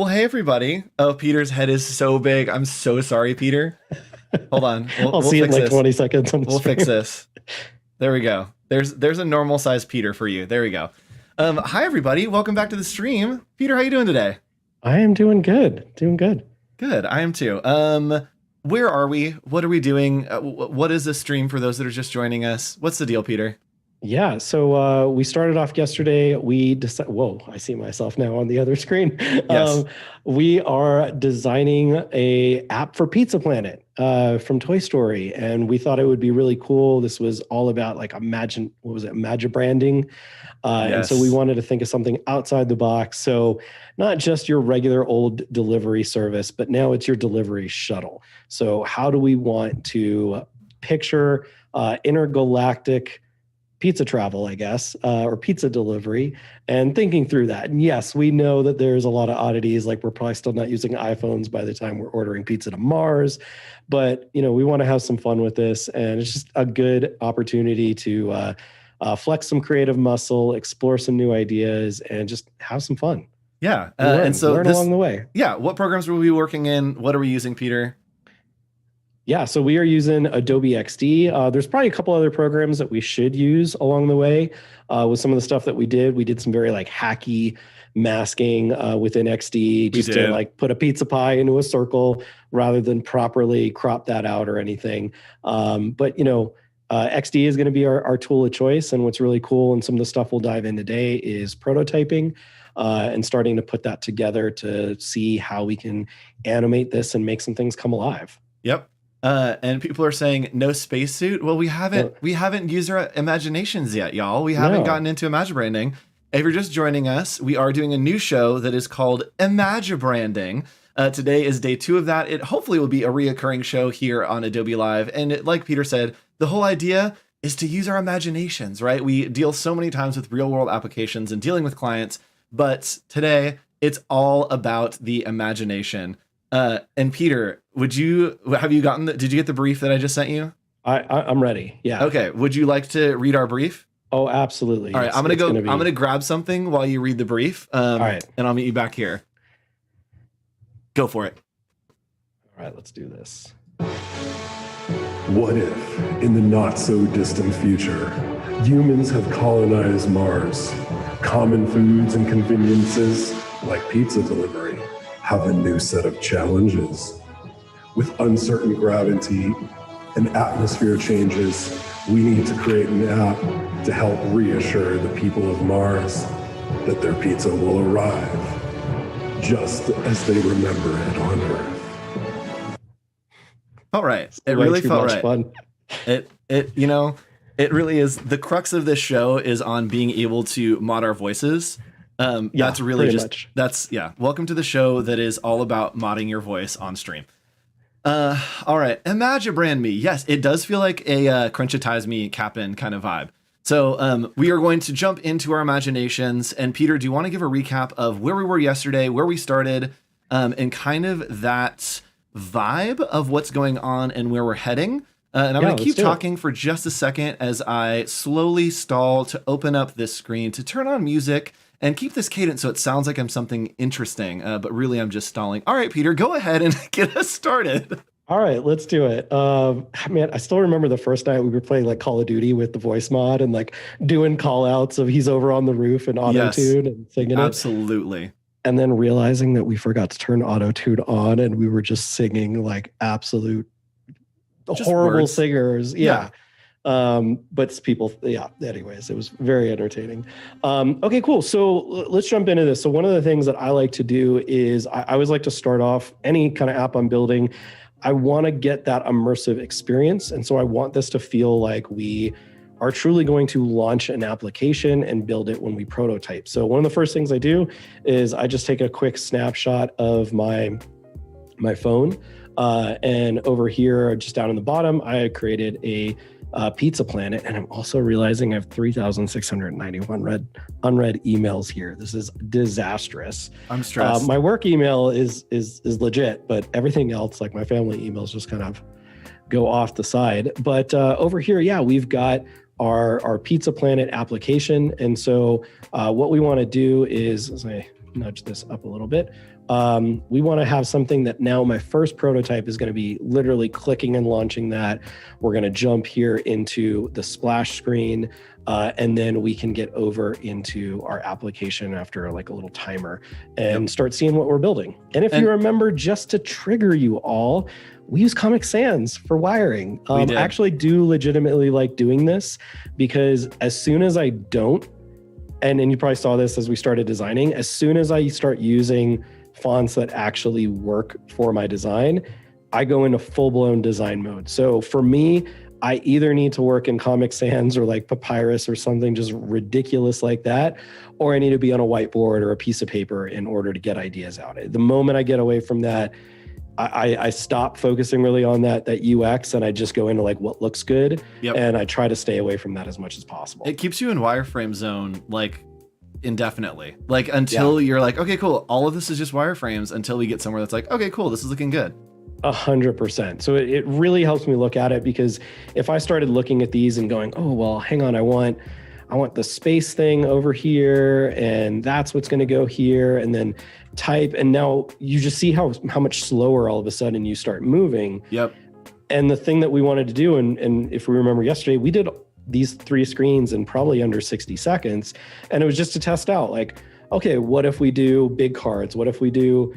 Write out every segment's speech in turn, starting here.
Well, hey everybody. Oh, Peter's head is so big. I'm so sorry, Peter. Hold on. I'll We'll see it in fix like this. 20 seconds on the We'll fix stream. this. There we go. There's a normal size Peter for you. There we go. Hi everybody. Welcome back to the stream. Peter, how you doing today? I am doing good. Doing good. Good. I am too. Where are we? What are we doing? What is this stream for those that are just joining us? What's the deal, Peter? Yeah, so we started off yesterday. We decided, whoa, I see myself now on the other screen. Yes. We are designing a app for Pizza Planet from Toy Story, and we thought it would be really cool. This was all about like Imagibranding. And so we Yes. wanted to think of something outside the box. So not just your regular old delivery service, but now it's your delivery shuttle. So how do we want to picture intergalactic pizza travel, I guess, or pizza delivery, and thinking through that. And yes, we know that there's a lot of oddities, like we're probably still not using iPhones by the time we're ordering pizza to Mars, but we want to have some fun with this, and it's just a good opportunity to flex some creative muscle, explore some new ideas, and just have some fun. Yeah. And so learn along the way. Yeah. What programs will we be working in? What are we using, Peter? Yeah, so we are using Adobe XD. There's probably a couple other programs that we should use along the way with some of the stuff that we did. We did some very like hacky masking within XD just to like put a pizza pie into a circle rather than properly crop that out or anything. But XD is going to be our tool of choice. And what's really cool and some of the stuff we'll dive in today is prototyping and starting to put that together to see how we can animate this and make some things come alive. Yep. And people are saying no spacesuit. Well, we haven't used our imaginations yet, y'all. We haven't gotten into Imagibranding. If you're just joining us, we are doing a new show that is called Imagibranding. Today is day 2 of that. It hopefully will be a reoccurring show here on Adobe Live. And like Peter said, the whole idea is to use our imaginations, right? We deal so many times with real world applications and dealing with clients, but today it's all about the imagination. And Peter, did you get the brief that I just sent you? I'm ready. Yeah. Okay. Would you like to read our brief? Oh, absolutely. All right. I'm going to grab something while you read the brief. All right. And I'll meet you back here. Go for it. All right. Let's do this. What if, in the not so distant future, humans have colonized Mars? Common foods and conveniences, like pizza delivery, have a new set of challenges. With uncertain gravity and atmosphere changes, we need to create an app to help reassure the people of Mars that their pizza will arrive, just as they remember it on Earth. All right. It really felt right. Fun. It really is. The crux of this show is on being able to mod our voices. That's really welcome to the show that is all about modding your voice on stream. All right. Imagibrand me. Yes, it does feel like a Crunchitize Me Cap'n kind of vibe. So we are going to jump into our imaginations. And Peter, do you want to give a recap of where we were yesterday, where we started, and kind of that vibe of what's going on and where we're heading? And I'm going to keep talking for just a second as I slowly stall to open up this screen to turn on music and keep this cadence so it sounds like I'm something interesting, but really I'm just stalling. All right, Peter, go ahead and get us started. All right, let's do it. Man, I still remember the first night we were playing like Call of Duty with the voice mod and like doing call outs of he's over on the roof and auto-tune and singing it. Absolutely. And then realizing that we forgot to turn auto-tune on and we were just singing like absolute horrible singers. Yeah. But people, anyways, it was very entertaining. Okay, cool. So let's jump into this. So one of the things that I like to do is I always like to start off any kind of app I'm building. I want to get that immersive experience. And so I want this to feel like we are truly going to launch an application and build it when we prototype. So one of the first things I do is I just take a quick snapshot of my phone. And over here, just down in the bottom, I created a Pizza Planet, and I'm also realizing I have 3,691 unread emails here. This is disastrous. I'm stressed. My work email is legit, but everything else, like my family emails, just kind of go off the side. But over here, we've got our Pizza Planet application, and so what we want to do is, as I nudge this up a little bit, We want to have something that now my first prototype is going to be literally clicking and launching that. We're going to jump here into the splash screen, and then we can get over into our application after like a little timer and start seeing what we're building. And if you remember, just to trigger you all, we use Comic Sans for wiring. I actually do legitimately like doing this, because as soon as I don't, and you probably saw this as we started designing, as soon as I start using fonts that actually work for my design, I go into full-blown design mode. So for me, I either need to work in Comic Sans or like Papyrus or something just ridiculous like that, or I need to be on a whiteboard or a piece of paper in order to get ideas out. The moment I get away from that, I stop focusing really on that UX, and I just go into like what looks good, and I try to stay away from that as much as possible. It keeps you in wireframe zone like indefinitely, like until you're like, okay, cool, all of this is just wireframes, until we get somewhere that's like, okay, cool, this is looking good. 100%. So it really helps me look at it, because if I started looking at these and going, oh, well, hang on, I want the space thing over here, and that's what's going to go here, and then type, and now you just see how much slower all of a sudden you start moving. And the thing that we wanted to do, and if we remember yesterday, we did these 3 screens in probably under 60 seconds, and it was just to test out, like, okay, what if we do big cards? What if we do,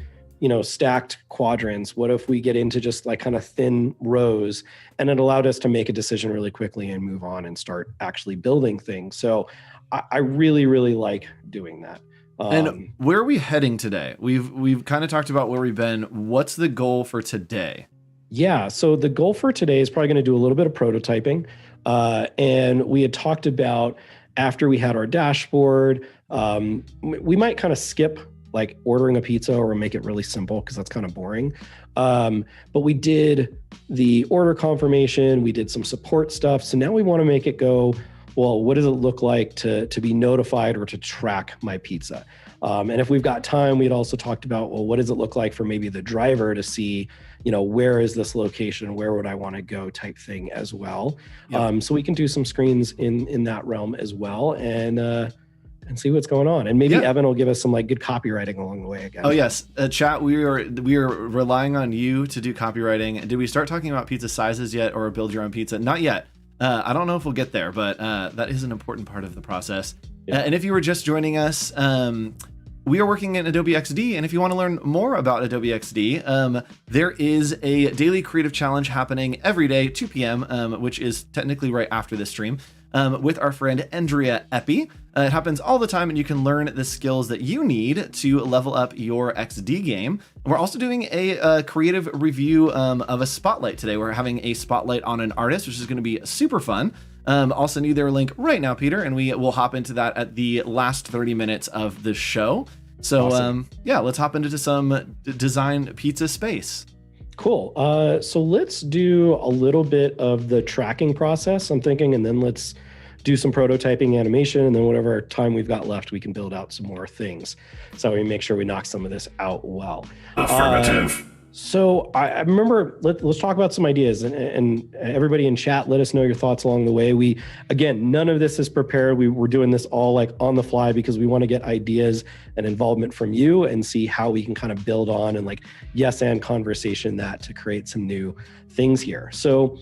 stacked quadrants? What if we get into just like kind of thin rows? And it allowed us to make a decision really quickly and move on and start actually building things. So I really, really like doing that. And where are we heading today? We've kind of talked about where we've been. What's the goal for today? Yeah, so the goal for today is probably going to do a little bit of prototyping. And we had talked about, after we had our dashboard, we might kind of skip like ordering a pizza or make it really simple, because that's kind of boring. But we did the order confirmation, we did some support stuff. So now we want to make it go, well, what does it look like to be notified or to track my pizza? And if we've got time, we'd also talked about, well, what does it look like for maybe the driver to see, where is this location? Where would I want to go type thing as well. So we can do some screens in that realm as well, and see what's going on. And maybe Evan will give us some like good copywriting along the way again. Oh yes. Chat, we are relying on you to do copywriting. Did we start talking about pizza sizes yet, or build your own pizza? Not yet. I don't know if we'll get there, but that is an important part of the process. And if you were just joining us, we are working in Adobe XD, and if you want to learn more about Adobe XD, there is a daily creative challenge happening every day, 2 p.m., which is technically right after this stream, with our friend Andrea Epi. It happens all the time, and you can learn the skills that you need to level up your XD game. We're also doing a creative review of a spotlight today. We're having a spotlight on an artist, which is going to be super fun. I'll send you their link right now, Peter, and we will hop into that at the last 30 minutes of the show. So awesome. Let's hop into some design pizza space. Cool. So let's do a little bit of the tracking process, I'm thinking, and then let's do some prototyping animation, and then whatever time we've got left, we can build out some more things. So we make sure we knock some of this out well. Affirmative. So I remember, let's talk about some ideas, and everybody in chat, let us know your thoughts along the way. Again, none of this is prepared. We're doing this all like on the fly, because we want to get ideas and involvement from you and see how we can kind of build on and like yes and conversation that to create some new things here. So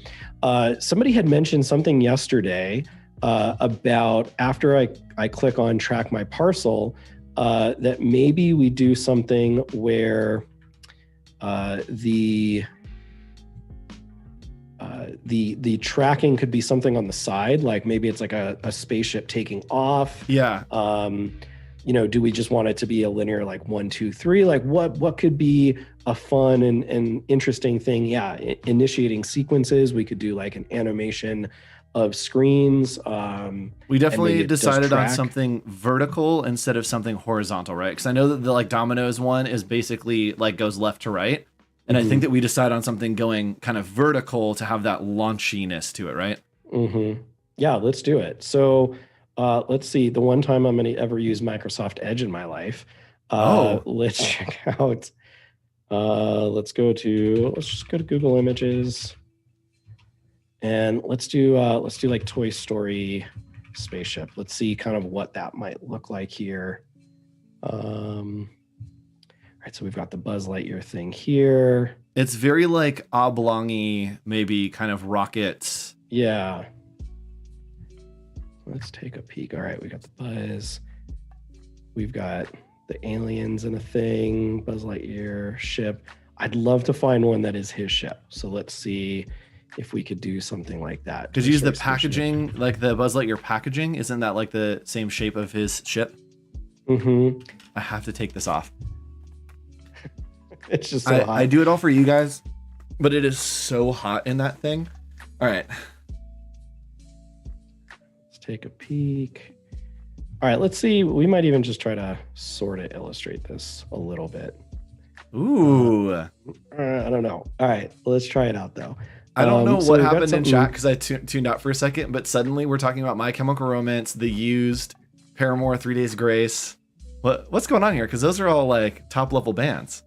somebody had mentioned something yesterday about, after I click on track my parcel, that maybe we do something where the tracking could be something on the side, like maybe it's like a spaceship taking off. Do we just want it to be a linear, like 1, 2, 3? Like what could be a fun and interesting thing? Initiating sequences. We could do like an animation of screens. We definitely decided on something vertical instead of something horizontal, right? Because I know that the like Domino's one is basically like goes left to right. And I think that we decided on something going kind of vertical to have that launchiness to it, right? Yeah, let's do it. So let's see, the one time I'm going to ever use Microsoft Edge in my life. Let's check out, let's just go to Google Images. And let's do like Toy Story spaceship. Let's see kind of what that might look like here. All right, so we've got the Buzz Lightyear thing here. It's very like oblong-y, maybe kind of rockets. Yeah. Let's take a peek. All right, we got the Buzz. We've got the aliens and a thing, Buzz Lightyear ship. I'd love to find one that is his ship. So let's see if we could do something like that. Could you use the packaging, like the Buzz Lightyear packaging? Isn't that like the same shape of his ship? Mm-hmm. I have to take this off. It's just so hot. I do it all for you guys, but it is so hot in that thing. All right. Let's take a peek. All right, let's see. We might even just try to sort of illustrate this a little bit. Ooh. I don't know. All right, let's try it out though. I don't know what happened in chat because I tuned out for a second, but suddenly we're talking about My Chemical Romance, The Used, Paramore, 3 Days Grace. What's going on here? Because those are all like top level bands.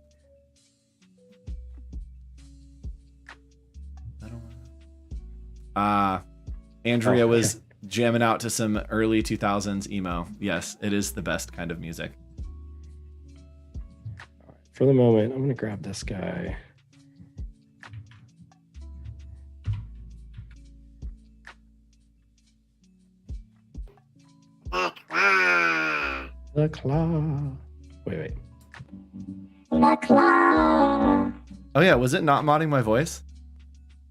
Andrea was jamming out to some early 2000s emo. Yes, it is the best kind of music. For the moment, I'm going to grab this guy. The claw. Wait. The claw. Oh yeah, was it not modding my voice?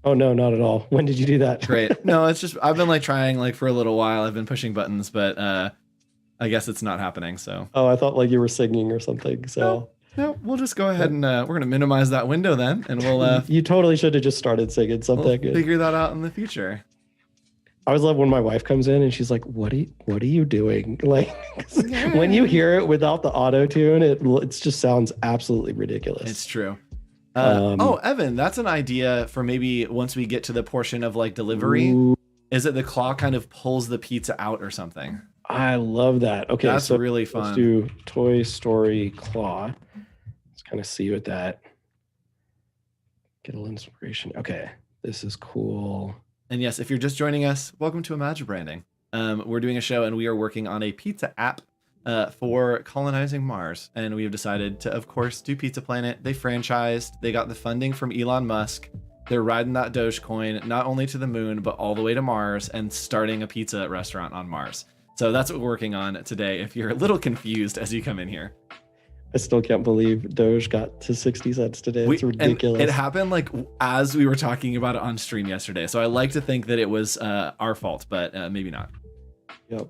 Oh no, not at all. When did you do that? Great. No, it's just I've been like trying like for a little while. I've been pushing buttons, but I guess it's not happening. So. Oh, I thought like you were singing or something. So. No, we'll just go ahead and we're gonna minimize that window then, and we'll. You totally should have just started singing something. We'll figure that out in the future. I always love when my wife comes in and she's like, "What are you doing?" Like when you hear it without the auto tune, it just sounds absolutely ridiculous. It's true. Oh, Evan, that's an idea for maybe once we get to the portion of like delivery. Ooh. Is that the claw kind of pulls the pizza out or something? I love that. Okay, that's so really fun. Let's do Toy Story claw. Let's kind of see what that. Get a little inspiration. Okay, this is cool. And yes, if you're just joining us, welcome to Imagibranding. We're doing a show and we are working on a pizza app for colonizing Mars. And we have decided to, of course, do Pizza Planet. They franchised. They got the funding from Elon Musk. They're riding that Dogecoin, not only to the moon, but all the way to Mars and starting a pizza restaurant on Mars. So that's what we're working on today. If you're a little confused as you come in here. I still can't believe Doge got to 60 cents today. It's ridiculous. It happened like as we were talking about it on stream yesterday. So I like to think that it was our fault, but maybe not. Yep.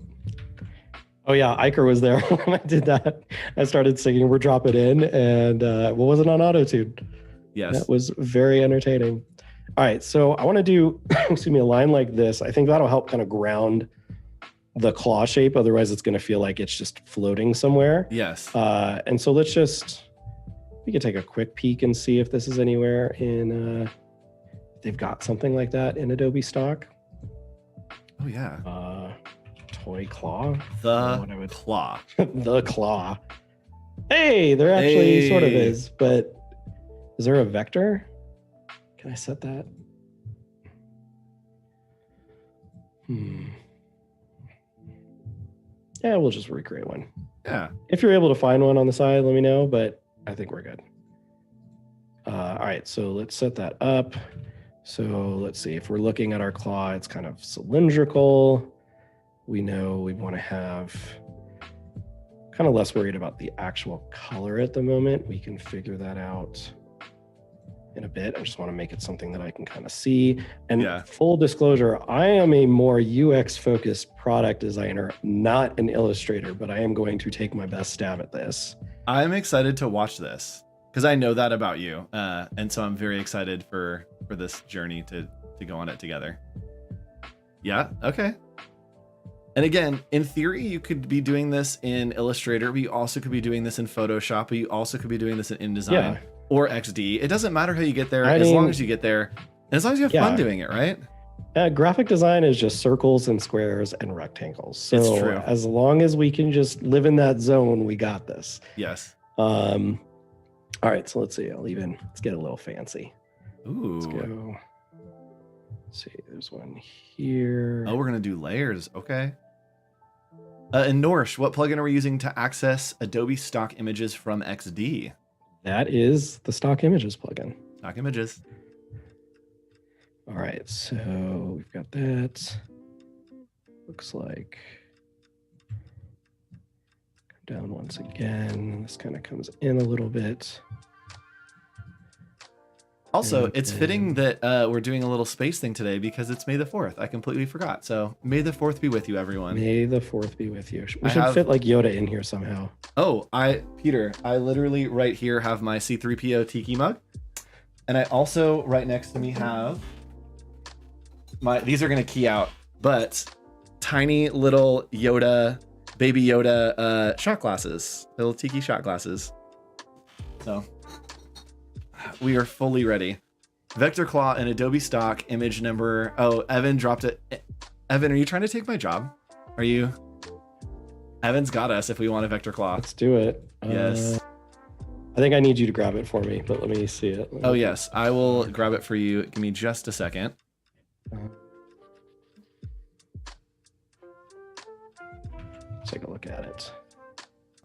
Oh yeah, Iker was there when I did that. I started singing "We're Drop It In," and what was it on auto-tune? Yes. That was very entertaining. All right, so I want to do, excuse me, a line like this. I think that'll help kind of ground the claw shape. Otherwise, it's going to feel like it's just floating somewhere. Yes. And so we could take a quick peek and see if this is anywhere in, they've got something like that in Adobe stock. Oh yeah. Toy claw. The claw. The claw. Hey, there actually sort of is, but is there a vector? Can I set that? Yeah, we'll just recreate one. Yeah. If you're able to find one on the side, let me know, but I think we're good. All right, so let's set that up. So let's see, if we're looking at our claw, it's kind of cylindrical. We know we want to have kind of less worried about the actual color at the moment. We can figure that out in a bit. I just want to make it something that I can kind of see. And full disclosure, I am a more UX focused product designer, not an illustrator, but I am going to take my best stab at this. I'm excited to watch this because I know that about you. And so I'm very excited for this journey to go on it together. Yeah. Okay. And again, in theory, you could be doing this in Illustrator, but you also could be doing this in Photoshop, but you also could be doing this in InDesign or XD. It doesn't matter how you get there, as long as you get there, and as long as you have fun doing it, right? Graphic design is just circles and squares and rectangles. So it's true. As long as we can just live in that zone, we got this. Yes. All right, so let's see. Let's get a little fancy. Ooh. Let's go. Let's see, there's one here. Oh, we're gonna do layers. Okay. And Norsh, what plugin are we using to access Adobe stock images from XD? That is the stock images plugin. Stock images. All right, so we've got that. Looks like come down once again. This kind of comes in a little bit. Also, it's fitting that we're doing a little space thing today because it's May the 4th. I completely forgot. So May the 4th be with you, everyone. May the 4th be with you. We should fit like Yoda in here somehow. Oh, Peter, I literally right here have my C3PO Tiki mug. And I also right next to me have these are going to key out, but tiny little Yoda, baby Yoda shot glasses, little Tiki shot glasses. So we are fully ready. Vector Claw and Adobe stock image number. Oh, Evan dropped it. Evan, are you trying to take my job? Are you? Evan's got us if we want a Vector Claw. Let's do it. Yes. I think I need you to grab it for me, but let me see it. Oh, yes. I will grab it for you. Give me just a second. Take a look at it.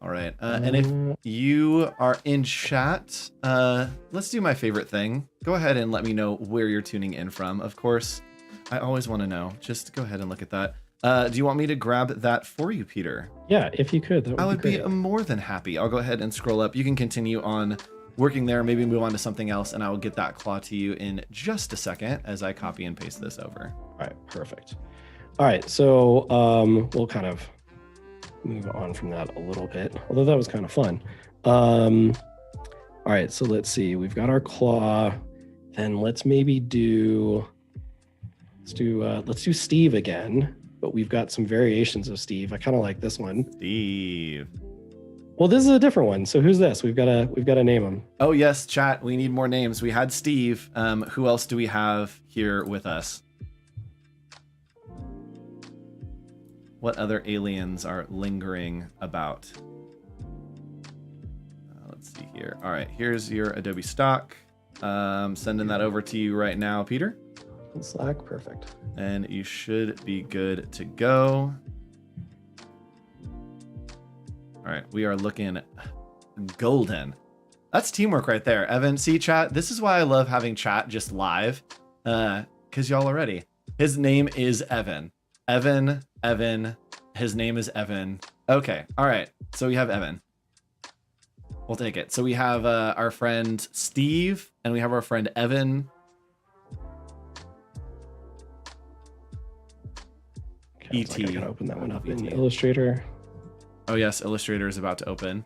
All right. And if you are in chat, let's do my favorite thing. Go ahead and let me know where you're tuning in from. Of course, I always want to know. Just go ahead and look at that. Do you want me to grab that for you, Peter? Yeah, if you could. I would be more than happy. I'll go ahead and scroll up. You can continue on working there, maybe move on to something else, and I will get that claw to you in just a second as I copy and paste this over. All right, perfect. All right, so we'll kind of move on from that a little bit, although that was kind of fun. All right, so let's see. We've got our claw. Then let's maybe do let's do Steve again, but we've got some variations of Steve. I kind of like this one. Steve. Well, this is a different one. So who's this? We've got to name him. Oh yes, chat. We need more names. We had Steve. Who else do we have here with us? What other aliens are lingering about? Let's see here. All right, here's your Adobe stock. Sending that over to you right now, Peter. In Slack, perfect. And you should be good to go. All right, we are looking golden. That's teamwork right there. Evan, see chat? This is why I love having chat just live, because y'all are ready. His name is Evan. Evan, his name is Evan. Okay, all right, so we have Evan. We'll take it. So we have our friend Steve, and we have our friend Evan. Okay, ET. I gotta open that one up in Illustrator. Oh yes, Illustrator is about to open.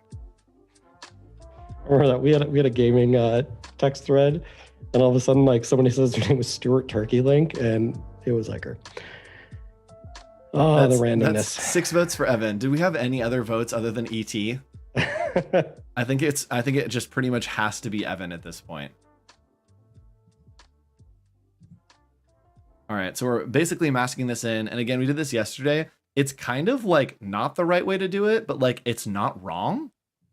Remember that we had a gaming text thread, and all of a sudden, like somebody says their name was Stuart Turkey Link, and it was like her. Oh, the randomness. That's 6 votes for Evan. Do we have any other votes other than ET? I think it just pretty much has to be Evan at this point. All right, so we're basically masking this in, and again, we did this yesterday. It's kind of like not the right way to do it, but like it's not wrong.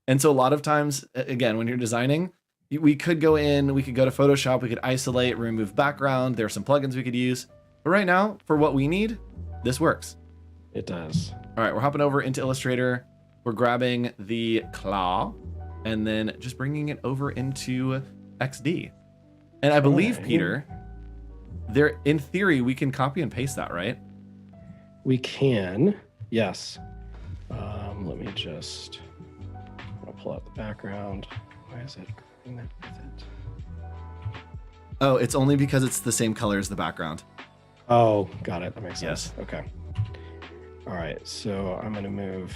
And so a lot of times, again, when you're designing, we could go in, we could go to Photoshop, we could isolate, remove background. There are some plugins we could use. But right now, for what we need, this works. It does. All right, we're hopping over into Illustrator. We're grabbing the claw and then just bringing it over into XD. And I believe, Peter, there, in theory, we can copy and paste that, right? We can, yes. Let me just pull out the background. Why is it doing that with it? Oh, it's only because it's the same color as the background. Oh, got it. That makes sense. Yes. Okay. All right. So I'm going to move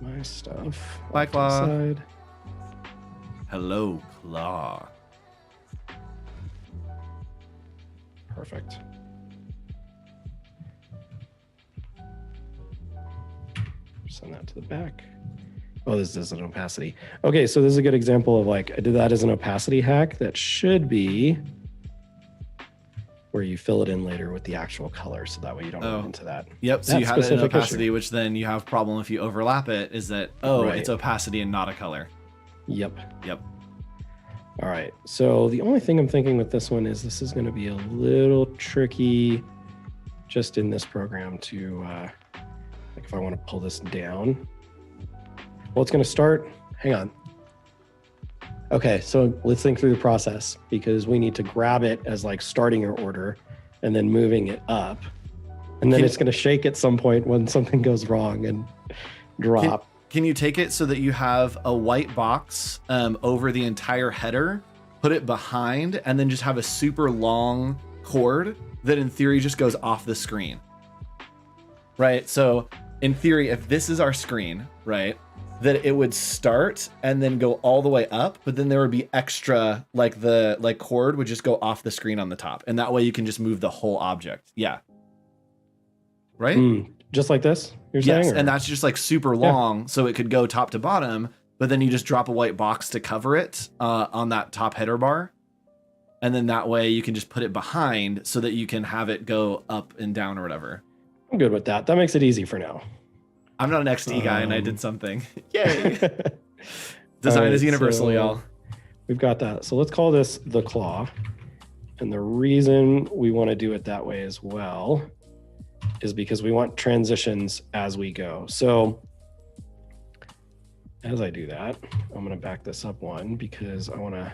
my stuff. Bye, Claw. Side. Hello, Claw. Perfect. Send that to the back. Oh, this is an opacity. Okay, so this is a good example of like, I did that as an opacity hack that should be where you fill it in later with the actual color. So that way you don't run into that. Yep, so you have an opacity, which then you have problem if you overlap it, is that, it's opacity and not a color. Yep. Yep. All right, so the only thing I'm thinking with this one is this is gonna be a little tricky just in this program to, like if I wanna pull this down. Well, it's gonna start hang on. Okay, so let's think through the process, because we need to grab it as like starting your order and then moving it up. And then it's going to shake at some point when something goes wrong and drop. Can you take it so that you have a white box over the entire header, put it behind, and then just have a super long cord that in theory just goes off the screen? Right? So in theory, if this is our screen, right, that it would start and then go all the way up, but then there would be extra, like the cord would just go off the screen on the top. And that way you can just move the whole object. Yeah. Right? Just like this, you're saying? Yes, and that's just like super long, so it could go top to bottom, but then you just drop a white box to cover it on that top header bar. And then that way you can just put it behind so that you can have it go up and down or whatever. I'm good with that. That makes it easy for now. I'm not an XD guy and I did something. Yay! Design is universal, y'all. We've got that. So let's call this the claw. And the reason we want to do it that way as well is because we want transitions as we go. So as I do that, I'm going to back this up one, because I want to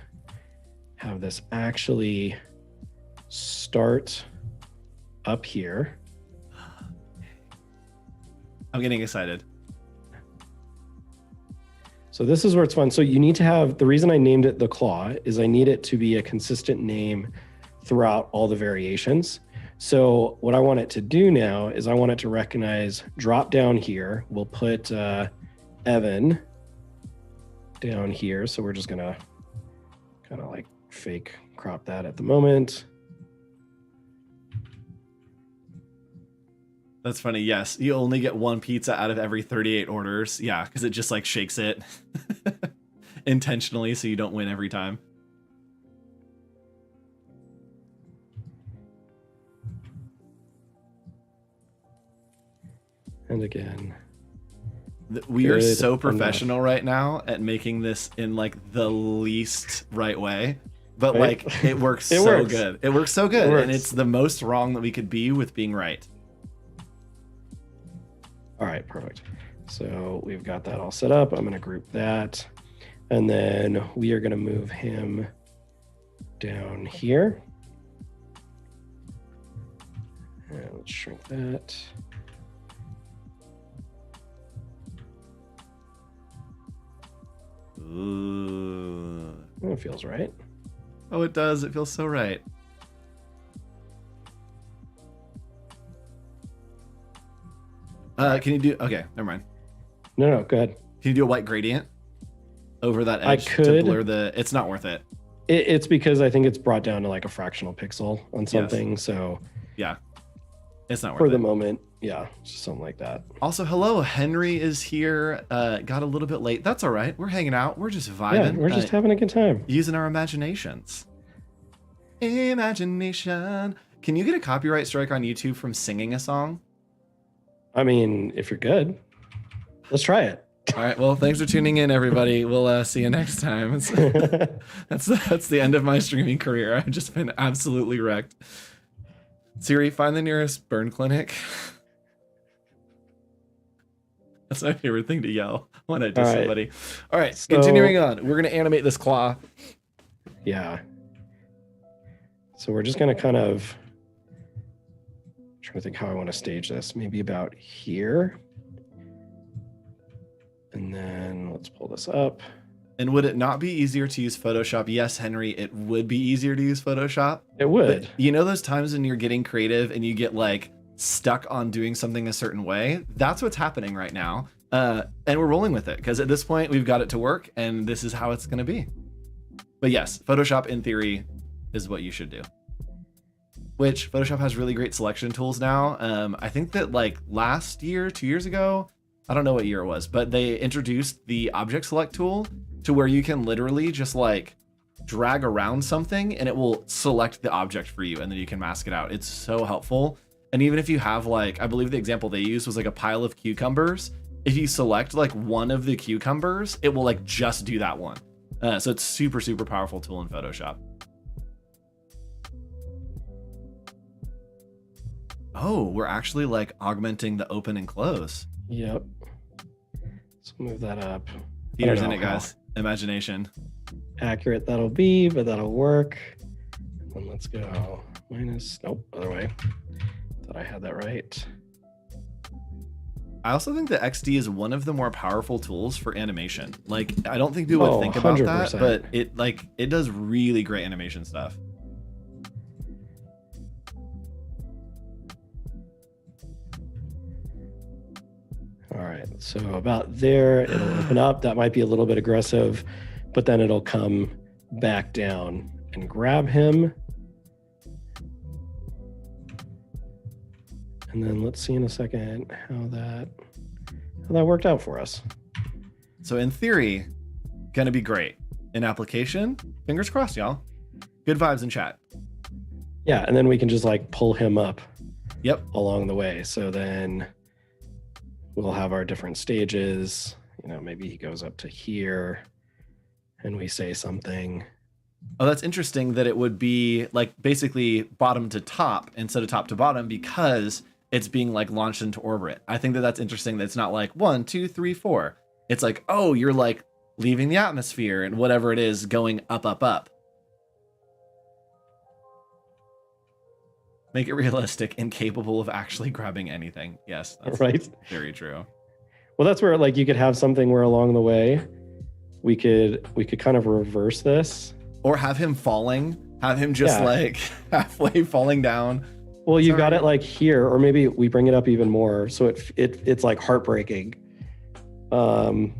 have this actually start up here. I'm getting excited. So this is where it's fun. So you need to have, the reason I named it the claw is I need it to be a consistent name throughout all the variations. So what I want it to do now is I want it to recognize, drop down here. We'll put Evan down here. So we're just gonna kind of like fake crop that at the moment. That's funny. Yes, you only get one pizza out of every 38 orders. Yeah, because it just like shakes it intentionally so you don't win every time. And again, we are so professional right now at making this in like the least right way, but right? like it works so good. It works so good, and it's the most wrong that we could be with being right. All right, perfect. So we've got that all set up. I'm going to group that, and then we are going to move him down here. And let's shrink that. Ooh. That feels right. Oh, it does. It feels so right. Can you do, okay, never mind. No, go ahead. Can you do a white gradient over that edge I could. to blur the, it's not worth it. It's because I think it's brought down to like a fractional pixel on something. Yes. So yeah, it's not worth for it. the moment. Yeah, just something like that. Also, hello, Henry is here. Got a little bit late. That's all right. We're hanging out. We're just vibing. Yeah, we're just having a good time. Using our imaginations. Imagination. Can you get a copyright strike on YouTube from singing a song? I mean, if you're good, let's try it. All right. Well, thanks for tuning in, everybody. We'll see you next time. That's the end of my streaming career. I've just been absolutely wrecked. Siri, find the nearest burn clinic. That's my favorite thing to yell when I do somebody. All right. So, continuing on. We're going to animate this claw. Yeah. So we're just going to kind of trying to think how I want to stage this. Maybe about here. And then let's pull this up. And would it not be easier to use Photoshop? Yes, Henry, it would be easier to use Photoshop. It would. But you know those times when you're getting creative and you get like stuck on doing something a certain way? That's what's happening right now. And we're rolling with it because at this point we've got it to work and this is how it's going to be. But yes, Photoshop in theory is what you should do. Which Photoshop has really great selection tools now. I think that like last year, 2 years ago, I don't know what year it was, but they introduced the object select tool to where you can literally just like drag around something and it will select the object for you and then you can mask it out. It's so helpful. And even if you have like, I believe the example they used was like a pile of cucumbers. If you select like one of the cucumbers, it will like just do that one. So it's super, super powerful tool in Photoshop. Oh, we're actually like augmenting the open and close. Yep. Let's move that up. Peter's in it, guys. Imagination. Accurate that'll be, but that'll work. And let's go nope, other way. Thought I had that right. I also think that XD is one of the more powerful tools for animation. Like, I don't think people would think about 100%. that, but it does really great animation stuff. All right, so about there, it'll open up. That might be a little bit aggressive, but then it'll come back down and grab him. And then let's see in a second how that worked out for us. So in theory, gonna be great. In application, fingers crossed, y'all. Good vibes in chat. Yeah, and then we can just like pull him up. Yep. Along the way. So then we'll have our different stages. You know, maybe he goes up to here and we say something. Oh, that's interesting that it would be like basically bottom to top instead of top to bottom because it's being like launched into orbit. I think that that's interesting that it's not like 1, 2, 3, 4. It's like, oh, you're like leaving the atmosphere and whatever it is going up, up, up. Make it realistic and capable of actually grabbing anything. Yes, that's right. Very true. Well, that's where like you could have something where along the way we could kind of reverse this. Or have him falling, have him just like halfway falling down. Well, you got it like here, or maybe we bring it up even more. So it's like heartbreaking. So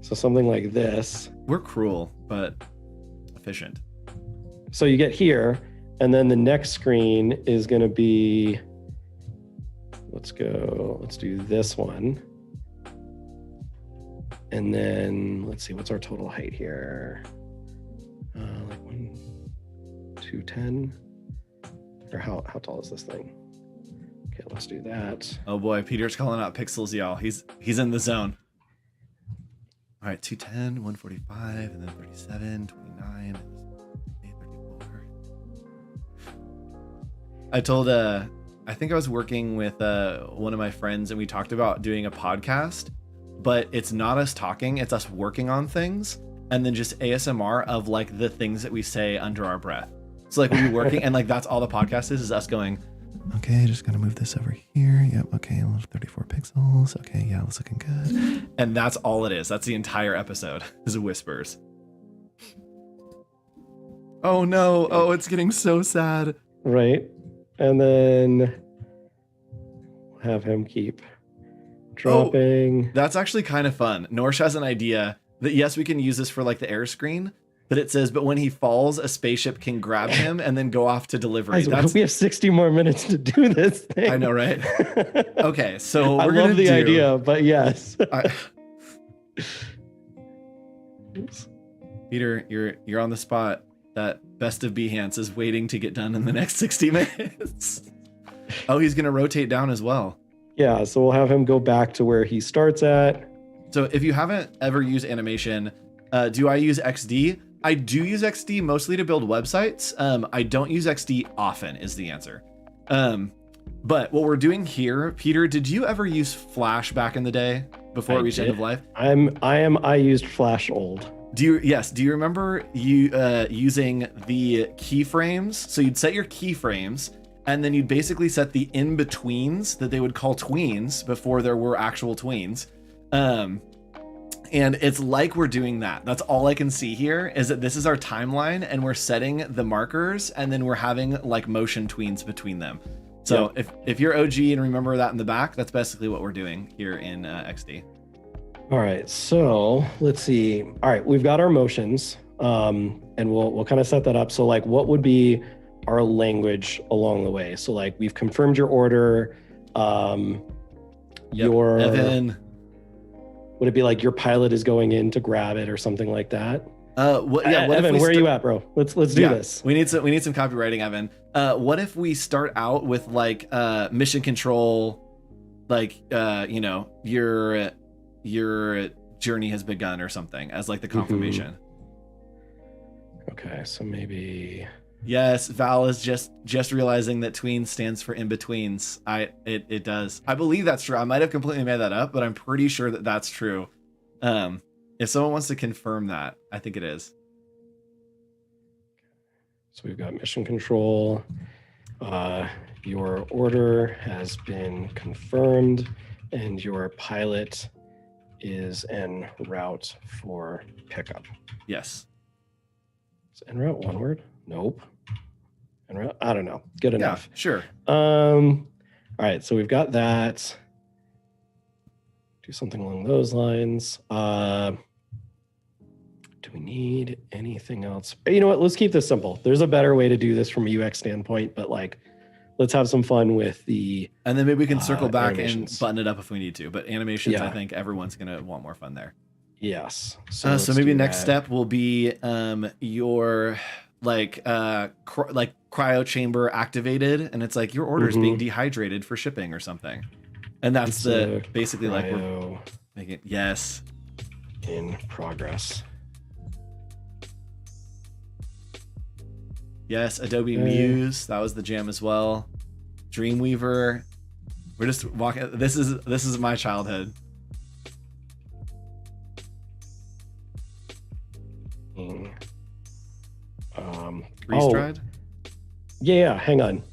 something like this. We're cruel, but efficient. So you get here, and then the next screen is going to be, let's do this one. And then let's see, what's our total height here? Like 210, or how tall is this thing? Okay, let's do that. Oh boy, Peter's calling out pixels, y'all. He's in the zone. All right, 210, 145, and then 37, 29, 34. I told I think I was working with one of my friends and we talked about doing a podcast, but it's not us talking, it's us working on things. And then just ASMR of like the things that we say under our breath. So like we'll be working and like that's all the podcast is us going, okay, just gonna move this over here. Yep, okay, 34 pixels. Okay, yeah, it's looking good. And that's all it is. That's the entire episode is whispers. Oh no, oh, it's getting so sad. Right. And then have him keep dropping. Oh, that's actually kind of fun. Norsh has an idea that yes, we can use this for like the air screen, but it says, but when he falls, a spaceship can grab him and then go off to delivery. We have 60 more minutes to do this thing. I know, right? Okay, so I love the idea, but yes. Peter, you're on the spot. That best of Behance is waiting to get done in the next 60 minutes. Oh, he's gonna rotate down as well. Yeah, so we'll have him go back to where he starts at. So if you haven't ever used animation, do I use XD? I do use XD mostly to build websites. I don't use XD often is the answer. But what we're doing here, Peter, did you ever use Flash back in the day before it reached end of life? I used Flash old. Do you remember using the keyframes? So you'd set your keyframes and then you'd basically set the in-betweens that they would call tweens before there were actual tweens. And it's like we're doing that. That's all I can see here is that this is our timeline and we're setting the markers and then we're having like motion tweens between them. So if you're OG and remember that in the back, that's basically what we're doing here in XD. All right, so let's see. All right, we've got our motions, and we'll kind of set that up. So like, what would be our language along the way? So like, we've confirmed your order. Your Evan. Would it be like your pilot is going in to grab it or something like that? Evan, where are you at, bro? Let's do this. We need some copywriting, Evan. What if we start out with like mission control, like your journey has begun or something as like the confirmation. Okay, so maybe. Yes, Val is just realizing that tween stands for in betweens. It does. I believe that's true. I might have completely made that up, but I'm pretty sure that that's true. If someone wants to confirm that, I think it is. So we've got mission control. Your order has been confirmed and your pilot is en route for pickup. Yes. Is en route one word? Nope. En route? I don't know. Good enough. Yeah, sure. All right, so we've got that. Do something along those lines. Do we need anything else? You know what? Let's keep this simple. There's a better way to do this from a UX standpoint, but like, let's have some fun with the. And then maybe we can circle back and button it up if we need to. But animations, I think everyone's gonna want more fun there. Yes. So maybe next step will be your like cryo chamber activated, and it's like your order is being dehydrated for shipping or something. And that's basically like we're making yes. In progress. Yes, Adobe Muse, that was the jam as well. Dreamweaver, we're just walking. This is my childhood. Freeze-dried? Yeah, hang on.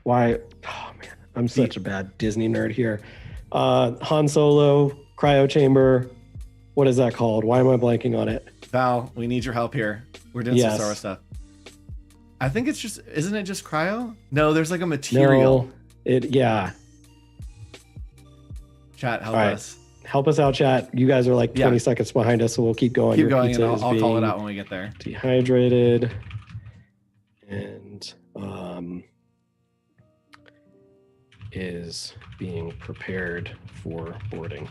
Why? Oh man, I'm such a bad Disney nerd here. Han Solo, cryo chamber. What is that called? Why am I blanking on it? Val, we need your help here. We're doing some Star Wars stuff. I think it's just, isn't it just cryo? No, there's like a material. No, yeah. Chat, help us. Help us out, chat. You guys are like 20 seconds behind us, so we'll keep going. Keep going, and I'll call it out when we get there. Dehydrated and is being prepared for boarding.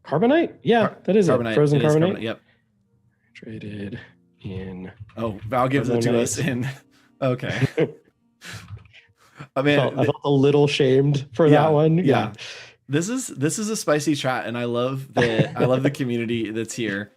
Carbonite? Yeah, that is carbonite. It. Frozen carbonite? Yep. Traded in. Oh, Val gives it to us in. Okay. I mean, I felt a little shamed for that one. Yeah. This is a spicy chat, and I love the community that's here.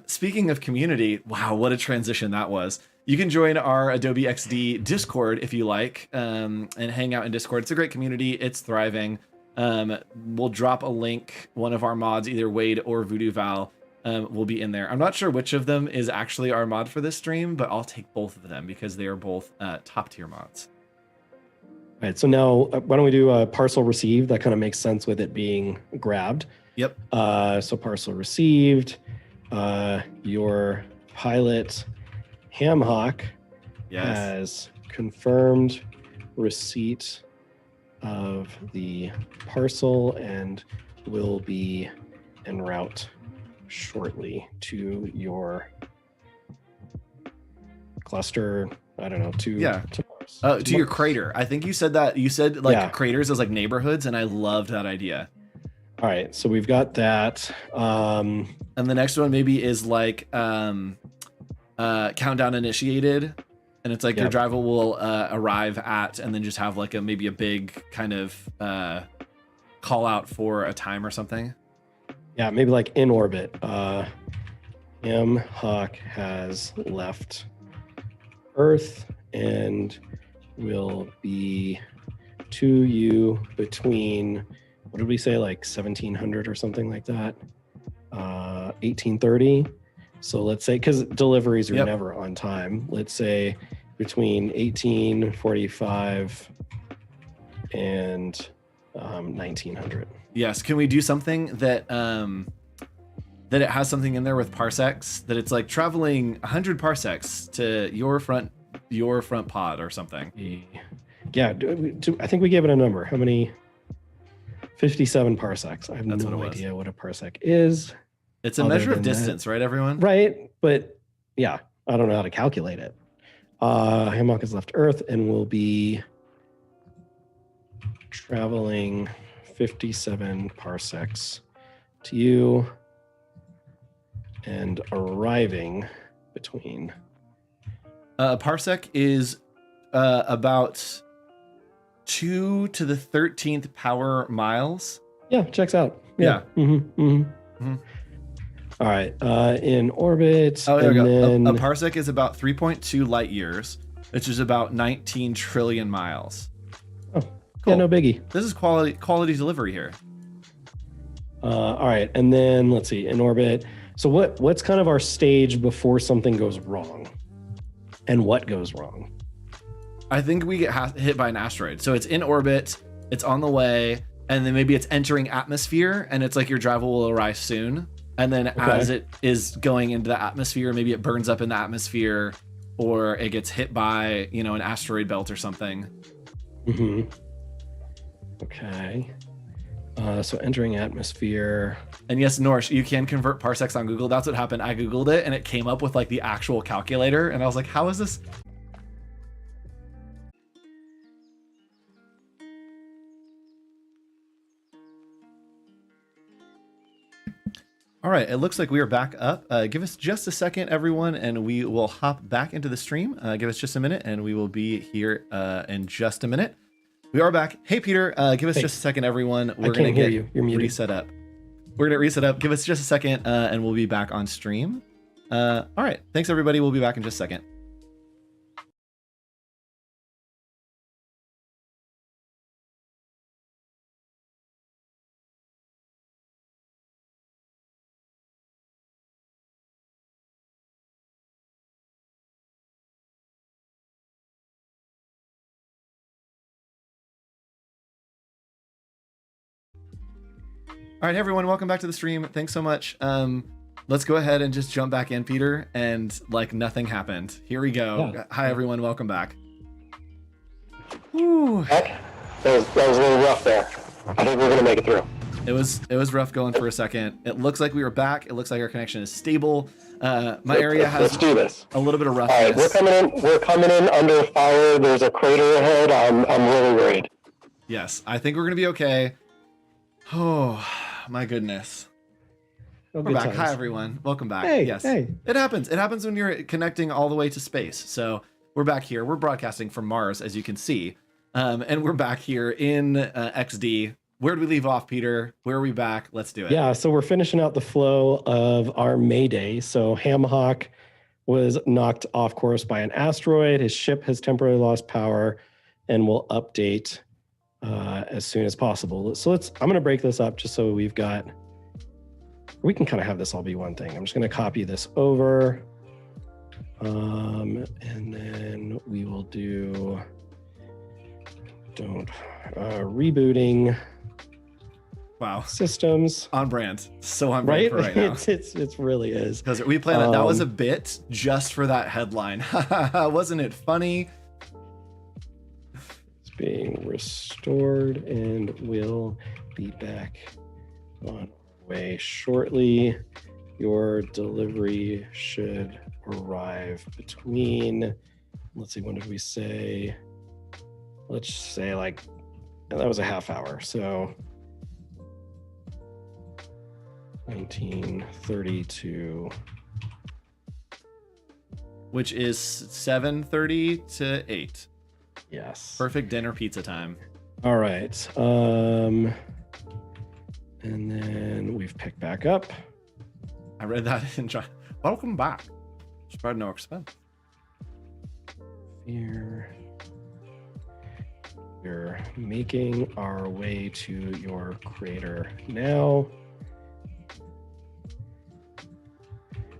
Speaking of community, wow, what a transition that was. You can join our Adobe XD Discord if you like, and hang out in Discord. It's a great community. It's thriving. We'll drop a link. One of our mods, either Wade or Voodoo Val, will be in there. I'm not sure which of them is actually our mod for this stream, but I'll take both of them because they are both top tier mods. All right, so now why don't we do a parcel received? That kind of makes sense with it being grabbed. Yep. So parcel received. Your pilot Hamhock has confirmed receipt of the parcel and will be en route shortly to your cluster. I don't know, to your crater. I think you said that. You said like craters as like neighborhoods, and I loved that idea. All right, so we've got that. And the next one maybe is like countdown initiated, and it's like your driver will arrive at, and then just have like maybe a big kind of call out for a time or something. Yeah, maybe like in orbit. Hamhock has left Earth and will be to you between, what did we say, like 1700 or something like that, 1830. So let's say, because deliveries are never on time, let's say between 1845 and 1900. Yes. Can we do something that that it has something in there with parsecs, that it's like traveling 100 parsecs to your front pod or something? Yeah, I think we gave it a number. How many? 57 parsecs. I have no idea what a parsec is. It's a measure of distance, right, everyone? Right, but yeah, I don't know how to calculate it. Hammock has left Earth and will be traveling 57 parsecs to you and arriving between. A parsec is about 2 to the 13th power miles. Yeah, checks out. Yeah. All right, in orbit. Oh, there we go. A parsec is about 3.2 light years, which is about 19 trillion miles. Oh, cool. Yeah, no biggie. This is quality delivery here. All right, and then let's see, in orbit. So what's kind of our stage before something goes wrong, and what goes wrong? I think we get hit by an asteroid. So it's in orbit, it's on the way, and then maybe it's entering atmosphere, and it's like your driver will arrive soon. And then as it is going into the atmosphere, maybe it burns up in the atmosphere, or it gets hit by, you know, an asteroid belt or something. Mm-hmm. Okay. So entering atmosphere. And yes, Norsh, you can convert parsecs on Google. That's what happened. I Googled it and it came up with like the actual calculator. And I was like, how is this? All right, it looks like we are back up. Give us just a second, everyone, and we will hop back into the stream. Give us just a minute and we will be here in just a minute. We are back. Hey, Peter, give us just a second, everyone. We're going to get You're muted. reset up. We're going to reset up. Give us just a second and we'll be back on stream. All right. Thanks, everybody. We'll be back in just a second. All right, everyone, welcome back to the stream. Thanks so much. Let's go ahead and just jump back in, Peter, and like nothing happened. Here we go. Yeah. Hi, everyone. Welcome back. Whew. That was a little rough there. I think we're going to make it through. It was rough going for a second. It looks like we were back. It looks like our connection is stable. My area has Let's do this. A little bit of roughness. All right, we're coming in under fire. There's a crater ahead. I'm really worried. Yes, I think we're going to be okay. Oh, my goodness. We're back. Times. Hi, everyone. Welcome back. Hey, yes. Hey. It happens. It happens when you're connecting all the way to space. So we're back here. We're broadcasting from Mars, as you can see. And we're back here in XD. Where did we leave off, Peter? Where are we back? Let's do it. Yeah, so we're finishing out the flow of our Mayday. So Hamhawk was knocked off course by an asteroid. His ship has temporarily lost power and will update as soon as possible. So I'm going to break this up just so we can kind of have this all be one thing. I'm just going to copy this over. And then we will do rebooting. Wow. Systems. On brand. So on brand for right now. It really is. Because we planned that was a bit just for that headline. Wasn't it funny? Being restored and will be back on way shortly. Your delivery should arrive between, let's see, when did we say? Let's say like, that was a half hour. So 19:30 which is 7:30 to 8. Yes. Perfect dinner pizza time. All right. And then we've picked back up. I read that in John. Welcome back. Spread no expense. Here. We're making our way to your crater now.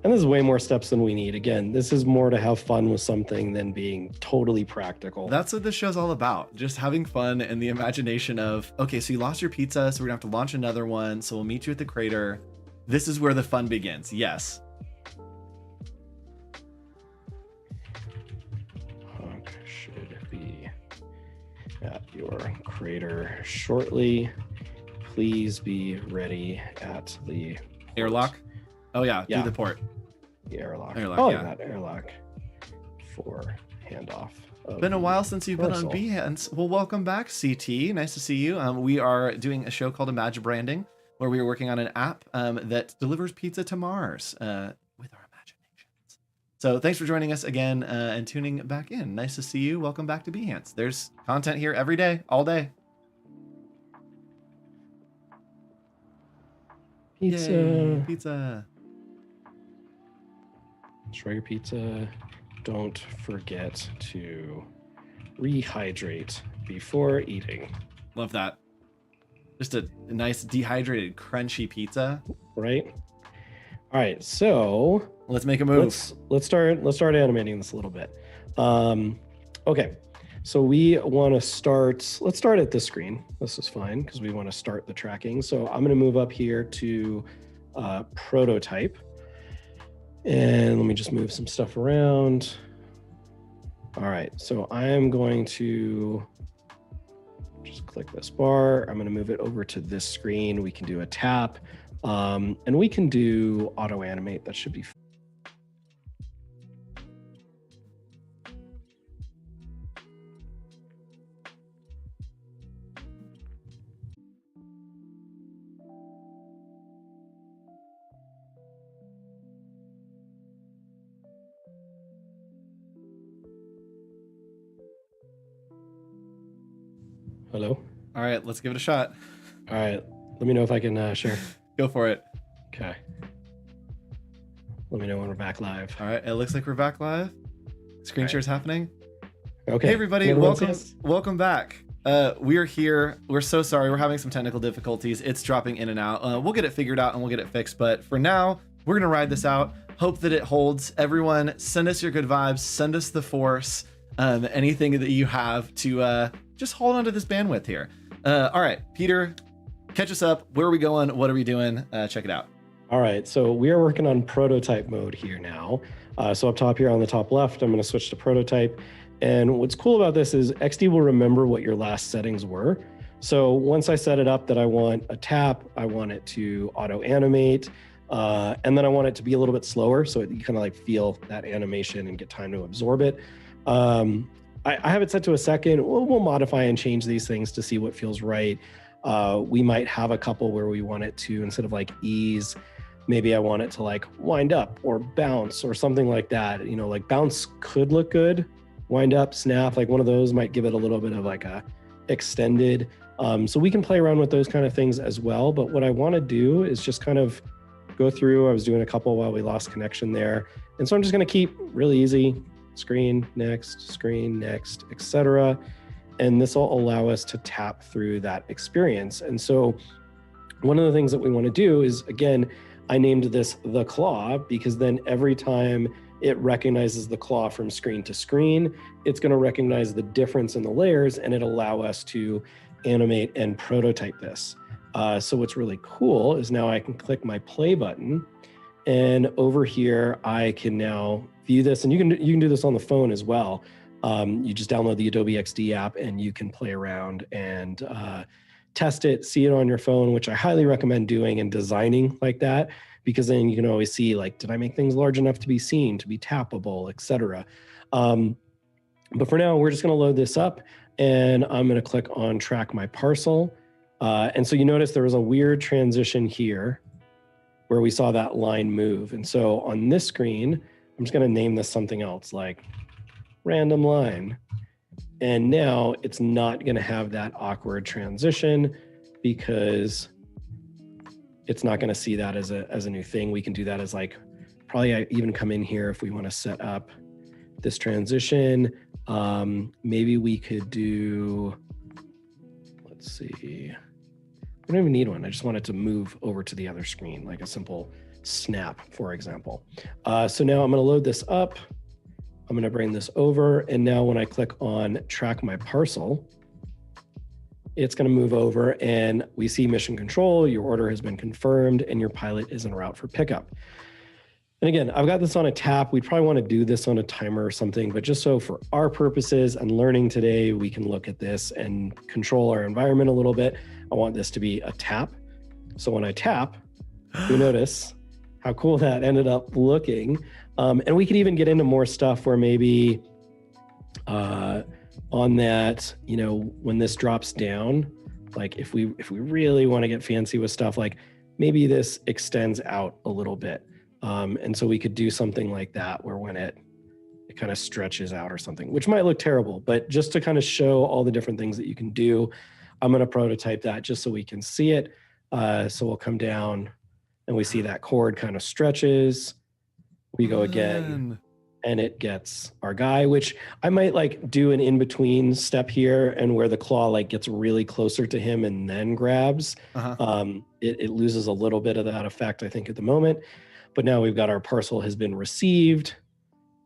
And this is way more steps than we need. Again, this is more to have fun with something than being totally practical. That's what this show's all about. Just having fun and the imagination of, okay, so you lost your pizza, so we're gonna have to launch another one. So we'll meet you at the crater. This is where the fun begins. Yes. Hawk should be at your crater shortly. Please be ready at the airlock. Oh yeah, through the port. The airlock. That airlock for handoff. Been a while since you've been on Behance. Well, welcome back, CT. Nice to see you. We are doing a show called Imagibranding, where we are working on an app that delivers pizza to Mars with our imaginations. So thanks for joining us again and tuning back in. Nice to see you. Welcome back to Behance. There's content here every day, all day. Pizza. Yay, pizza. Try your pizza. Don't forget to rehydrate before eating. Love that. Just a nice dehydrated, crunchy pizza. Right. All right. So let's make a move. Let's start animating this a little bit. Okay. So we want to start. Let's start at this screen. This is fine because we want to start the tracking. So I'm going to move up here to prototype, and let me just move some stuff around. All right. So I am going to just click this bar. I'm going to move it over to this screen. We can do a tap, and we can do auto animate. That should be fine. Hello. All right, let's give it a shot. All right, let me know if I can share. Go for it. Okay. Let me know when we're back live. All right, it looks like we're back live. Screen share is happening. Okay. Hey everybody, welcome back. We are here. We're so sorry. We're having some technical difficulties. It's dropping in and out. We'll get it figured out and we'll get it fixed. But for now, we're gonna ride this out. Hope that it holds. Everyone, send us your good vibes. Send us the force. Anything that you have to just hold on to this bandwidth here. All right, Peter, catch us up. Where are we going? What are we doing? Check it out. All right, so we are working on prototype mode here now. So up top here on the top left, I'm going to switch to prototype. And what's cool about this is XD will remember what your last settings were. So once I set it up that I want a tap, I want it to auto animate, and then I want it to be a little bit slower so you kind of like feel that animation and get time to absorb it. I have it set to a second. We'll modify and change these things to see what feels right. We might have a couple where we want it to, instead of like ease, maybe I want it to like wind up or bounce or something like that. You know, like bounce could look good. Wind up, snap, like one of those might give it a little bit of like a extended. So we can play around with those kind of things as well. But what I want to do is just kind of go through. I was doing a couple while we lost connection there. And so I'm just going to keep really easy. Screen next, etc. And this will allow us to tap through that experience. And so one of the things that we want to do is, again, I named this the claw because then every time it recognizes the claw from screen to screen, it's going to recognize the difference in the layers and it'll allow us to animate and prototype this. So what's really cool is now I can click my play button, and over here I can now view this, and you can do this on the phone as well. You just download the Adobe XD app and you can play around and test it, see it on your phone, which I highly recommend doing and designing like that, because then you can always see like, did I make things large enough to be seen, to be tappable, etc. But for now, we're just going to load this up, and I'm going to click on track my parcel. And so you notice there was a weird transition here where we saw that line move. And so on this screen, I'm just going to name this something else like random line. And now it's not going to have that awkward transition because it's not going to see that as a new thing. We can do that as like, probably I even come in here if we want to set up this transition. Maybe we could do, let's see. I don't even need one. I just want it to move over to the other screen, like a simple snap, for example. So now I'm going to load this up. I'm going to bring this over. And now when I click on track my parcel, it's going to move over and we see mission control. Your order has been confirmed and your pilot is en route for pickup. And again, I've got this on a tap. We'd probably want to do this on a timer or something, but just so for our purposes and learning today, we can look at this and control our environment a little bit. I want this to be a tap. So when I tap, you notice how cool that ended up looking. And we could even get into more stuff where maybe on that, you know, when this drops down, like if we really want to get fancy with stuff, like maybe this extends out a little bit. And so we could do something like that where when it kind of stretches out or something, which might look terrible, but just to kind of show all the different things that you can do, I'm going to prototype that just so we can see it. So we'll come down and we see that chord kind of stretches. We go again and it gets our guy, which I might like do an in-between step here, and where the claw like gets really closer to him and then grabs. It loses a little bit of that effect, I think, at the moment. But now we've got our parcel has been received.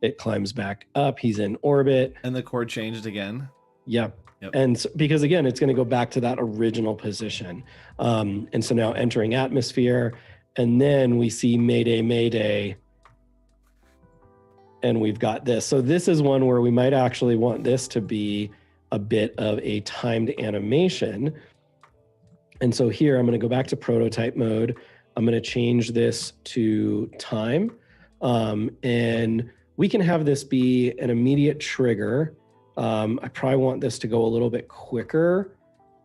It climbs back up. He's in orbit. And the chord changed again. Yep. And so, because again, it's going to go back to that original position. And so now entering atmosphere, and then we see Mayday, Mayday. And we've got this. So this is one where we might actually want this to be a bit of a timed animation. And so here I'm going to go back to prototype mode. I'm going to change this to time. And we can have this be an immediate trigger. I probably want this to go a little bit quicker.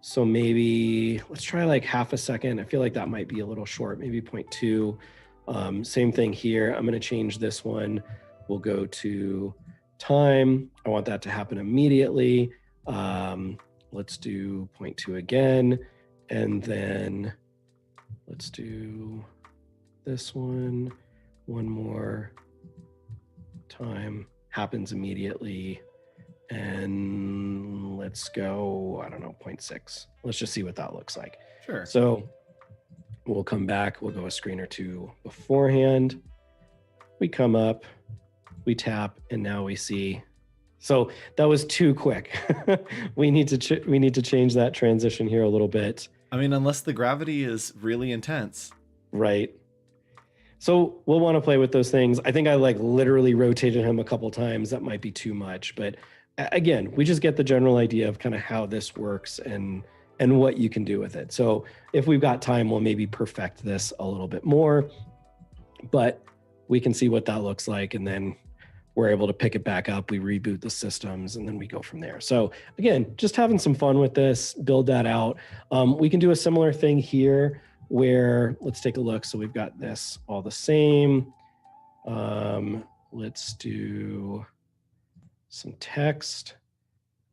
So maybe let's try like half a second. I feel like that might be a little short, maybe 0.2. Same thing here. I'm going to change this one. We'll go to time. I want that to happen immediately. Let's do 0.2 again. And then let's do this one. One more. Time happens immediately. And let's go, I don't know, 0.6. Let's just see what that looks like. Sure. So we'll come back. We'll go a screen or two beforehand. We come up, we tap, and now we see. So that was too quick. we need to change that transition here a little bit. I mean, unless the gravity is really intense. Right. So we'll want to play with those things. I think I like literally rotated him a couple times. That might be too much, but again, we just get the general idea of kind of how this works and what you can do with it. So if we've got time, we'll maybe perfect this a little bit more, but we can see what that looks like. And then we're able to pick it back up. We reboot the systems and then we go from there. So again, just having some fun with this, build that out. We can do a similar thing here where, let's take a look. So we've got this all the same. Let's do some text.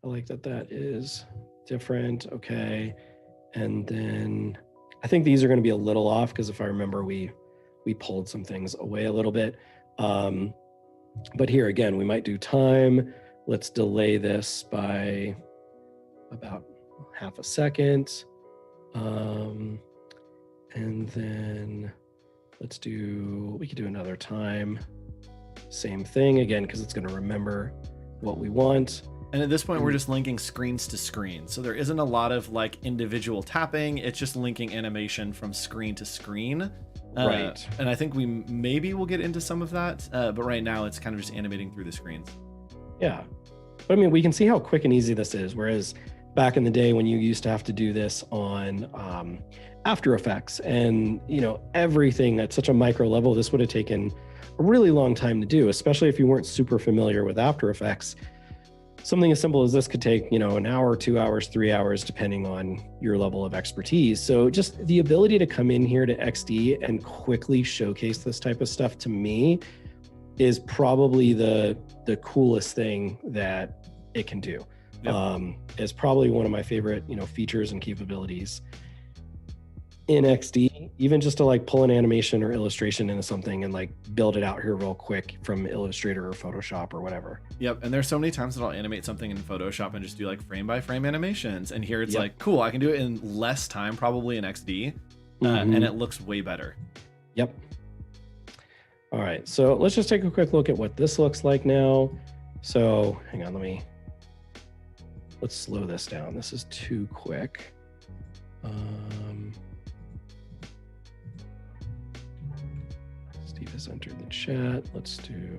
I like that that is different. Okay. And then I think these are going to be a little off because if I remember, we pulled some things away a little bit. But here again, we might do time. Let's delay this by about half a second. And then we could do another time. Same thing again, because it's going to remember what we want. And at this point, we're just linking screens to screen. So there isn't a lot of like individual tapping. It's just linking animation from screen to screen. Right. And I think we maybe will get into some of that. But right now it's kind of just animating through the screens. Yeah. But I mean, we can see how quick and easy this is. Whereas back in the day when you used to have to do this on After Effects and, everything at such a micro level, this would have taken a really long time to do, especially if you weren't super familiar with After Effects. Something as simple as this could take, an hour, 2 hours, 3 hours, depending on your level of expertise. So just the ability to come in here to XD and quickly showcase this type of stuff to me is probably the coolest thing that it can do. Yep. It's probably one of my favorite, features and capabilities in XD, even just to like pull an animation or illustration into something and like build it out here real quick from Illustrator or Photoshop or whatever. Yep. And there's so many times that I'll animate something in Photoshop and just do like frame by frame animations. And here it's like, cool, I can do it in less time, probably in XD. And it looks way better. Yep. All right. So let's just take a quick look at what this looks like now. So hang on, let's slow this down. This is too quick. Steve has entered the chat. Let's do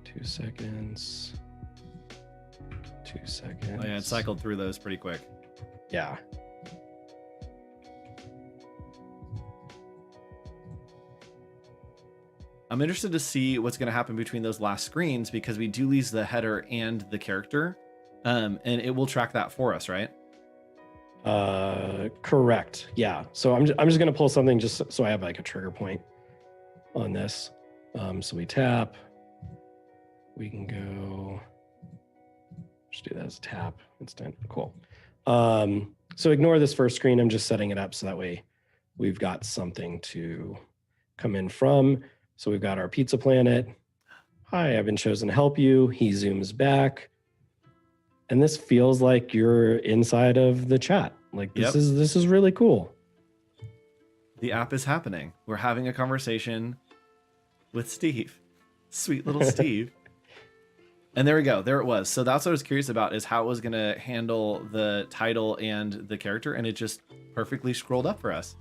2 seconds. 2 seconds. Oh yeah, it cycled through those pretty quick. Yeah. I'm interested to see what's going to happen between those last screens because we do lose the header and the character, and it will track that for us, right? Correct. Yeah. So I'm just going to pull something just so I have like a trigger point on this. So we tap. We can go. Just do that as a tap instant. Cool. So ignore this first screen. I'm just setting it up so that way we've got something to come in from. So we've got our pizza planet. hi, I've been chosen to help you. He zooms back. And this feels like you're inside of the chat. Like this is really cool. The app is happening. We're having a conversation with Steve. Sweet little Steve. And there we go. There it was. So that's what I was curious about, is how it was going to handle the title and the character. And it just perfectly scrolled up for us.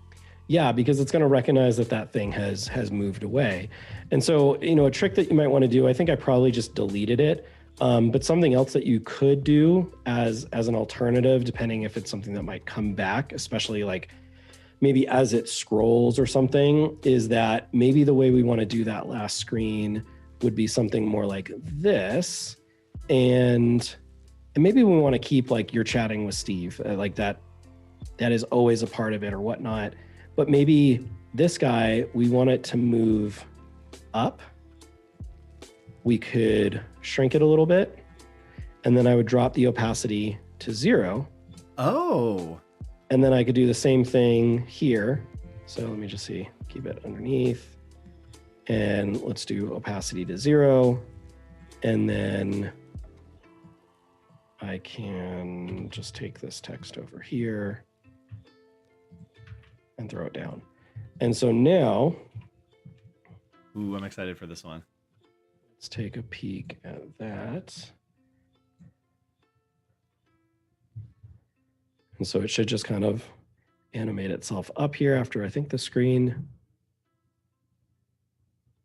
Yeah, because it's going to recognize that that thing has moved away. And so, you know, a trick that you might want to do, I think I probably just deleted it. But something else that you could do as an alternative, depending if it's something that might come back, especially like maybe as it scrolls or something, is that maybe the way we want to do that last screen would be something more like this. And maybe we want to keep like you're chatting with Steve, like that is always a part of it or whatnot. But maybe this guy, we want it to move up. We could shrink it a little bit, and then I would drop the opacity to 0. Oh. And then I could do the same thing here. So let me just see, keep it underneath. And let's do opacity to 0. And then I can just take this text over here and throw it down. And so now, ooh, I'm excited for this one. Let's take a peek at that. And so it should just kind of animate itself up here after I think the screen.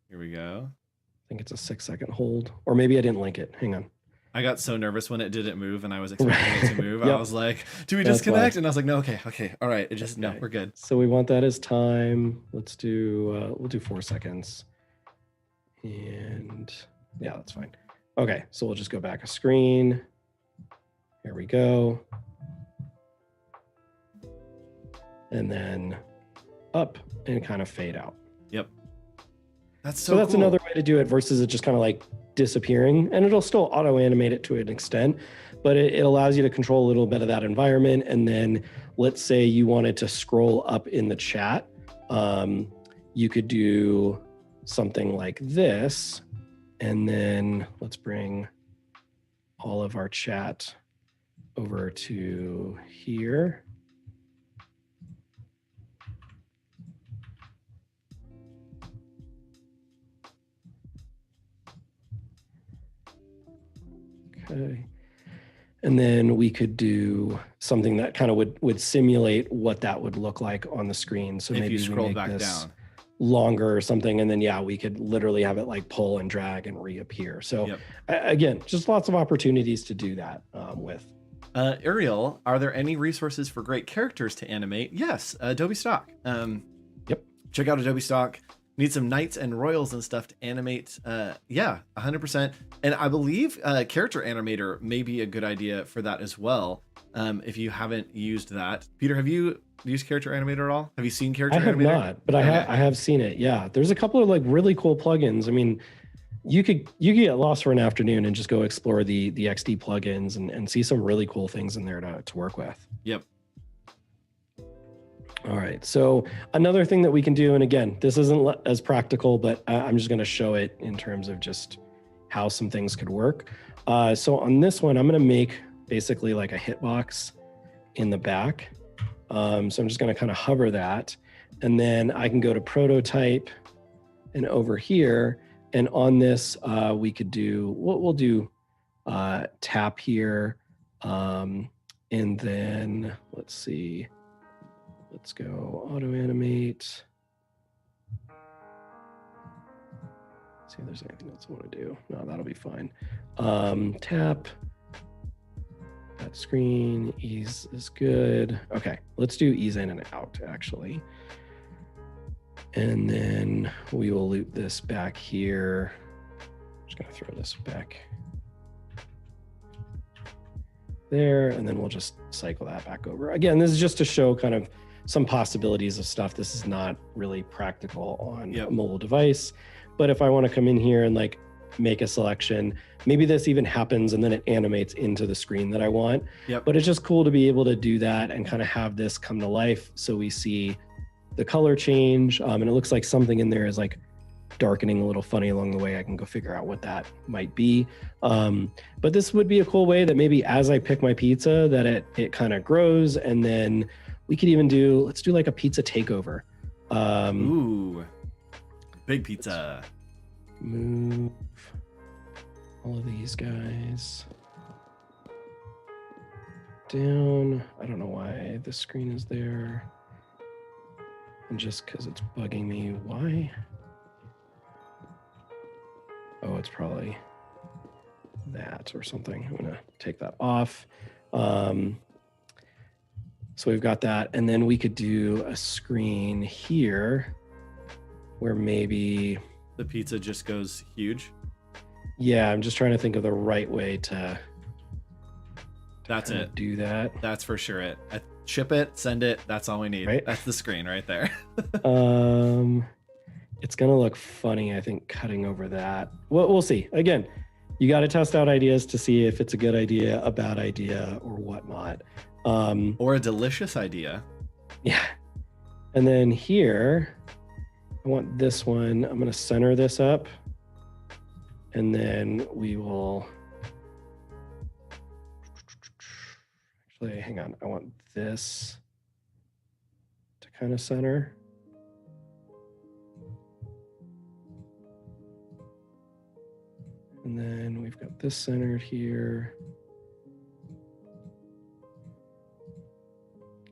Here we go. I think it's a 6-second hold, or maybe I didn't link it. Hang on. I got so nervous when it didn't move and I was expecting it to move. I was like, do we That's disconnect? why. And I was like, no, okay. All right. It just, no, we're good. So we want that as time. Let's do, we'll do 4 seconds. And yeah, that's fine. Okay, so we'll just go back a screen. Here we go. And then up and kind of fade out. Yep. That's so that's cool. Another way to do it versus it just kind of like disappearing. And it'll still auto animate it to an extent, but it allows you to control a little bit of that environment. And then let's say you wanted to scroll up in the chat. You could do something like this. And then let's bring all of our chat over to here. Okay. And then we could do something that kind of would simulate what that would look like on the screen. So if maybe you scroll we make back this down longer or something, and then yeah, we could literally have it like pull and drag and reappear. So again, just lots of opportunities to do that with. Ariel, are there any resources for great characters to animate? Yes, Adobe Stock. Yep. Check out Adobe Stock. Need some knights and royals and stuff to animate. Yeah, 100%. And I believe Character Animator may be a good idea for that as well. If you haven't used that. Peter, have you used Character Animator at all? Have you seen Character Animator? I have not, but I have seen it. Yeah, there's a couple of like really cool plugins. I mean, you could get lost for an afternoon and just go explore the XD plugins and see some really cool things in there to work with. Yep. All right, so another thing that we can do, and again, this isn't as practical, but I'm just going to show it in terms of just how some things could work. So on this one, I'm going to make basically like a hitbox in the back. So I'm just going to kind of hover that, and then I can go to prototype and over here, and on this, we could do, we'll do tap here, and then let's see. Let's go auto animate. See if there's anything else I want to do. No, that'll be fine. Tap. That screen, ease is good. Okay, let's do ease in and out actually. And then we will loop this back here. I'm just gonna throw this back there, and then we'll just cycle that back over. Again, this is just to show kind of some possibilities of stuff. This is not really practical on a mobile device, but if I want to come in here and like make a selection, maybe this even happens and then it animates into the screen that I want. But it's just cool to be able to do that and kind of have this come to life. So we see the color change, and it looks like something in there is like darkening a little funny along the way, I can go figure out what that might be. But this would be a cool way that maybe as I pick my pizza, that it kind of grows, and then we could even let's do like a pizza takeover. Ooh, big pizza. Move all of these guys down. I don't know why the screen is there. And just because it's bugging me, why? Oh, it's probably that or something. I'm gonna take that off. So we've got that. And then we could do a screen here where maybe the pizza just goes huge. Yeah, I'm just trying to think of the right way to that's it. Do that. That's for sure it. Ship it, send it. That's all we need. Right? That's the screen right there. It's gonna look funny, I think, cutting over that. Well, we'll see. Again, you got to test out ideas to see if it's a good idea, a bad idea, or whatnot. Or a delicious idea. Yeah. And then here, I want this one. I'm gonna center this up, and then we will. Actually, hang on. I want this to kind of center. And then we've got this centered here.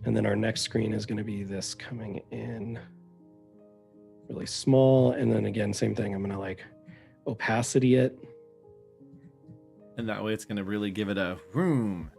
And then our next screen is going to be this coming in really small. And then again, same thing. I'm going to like opacity it. And that way it's going to really give it a room.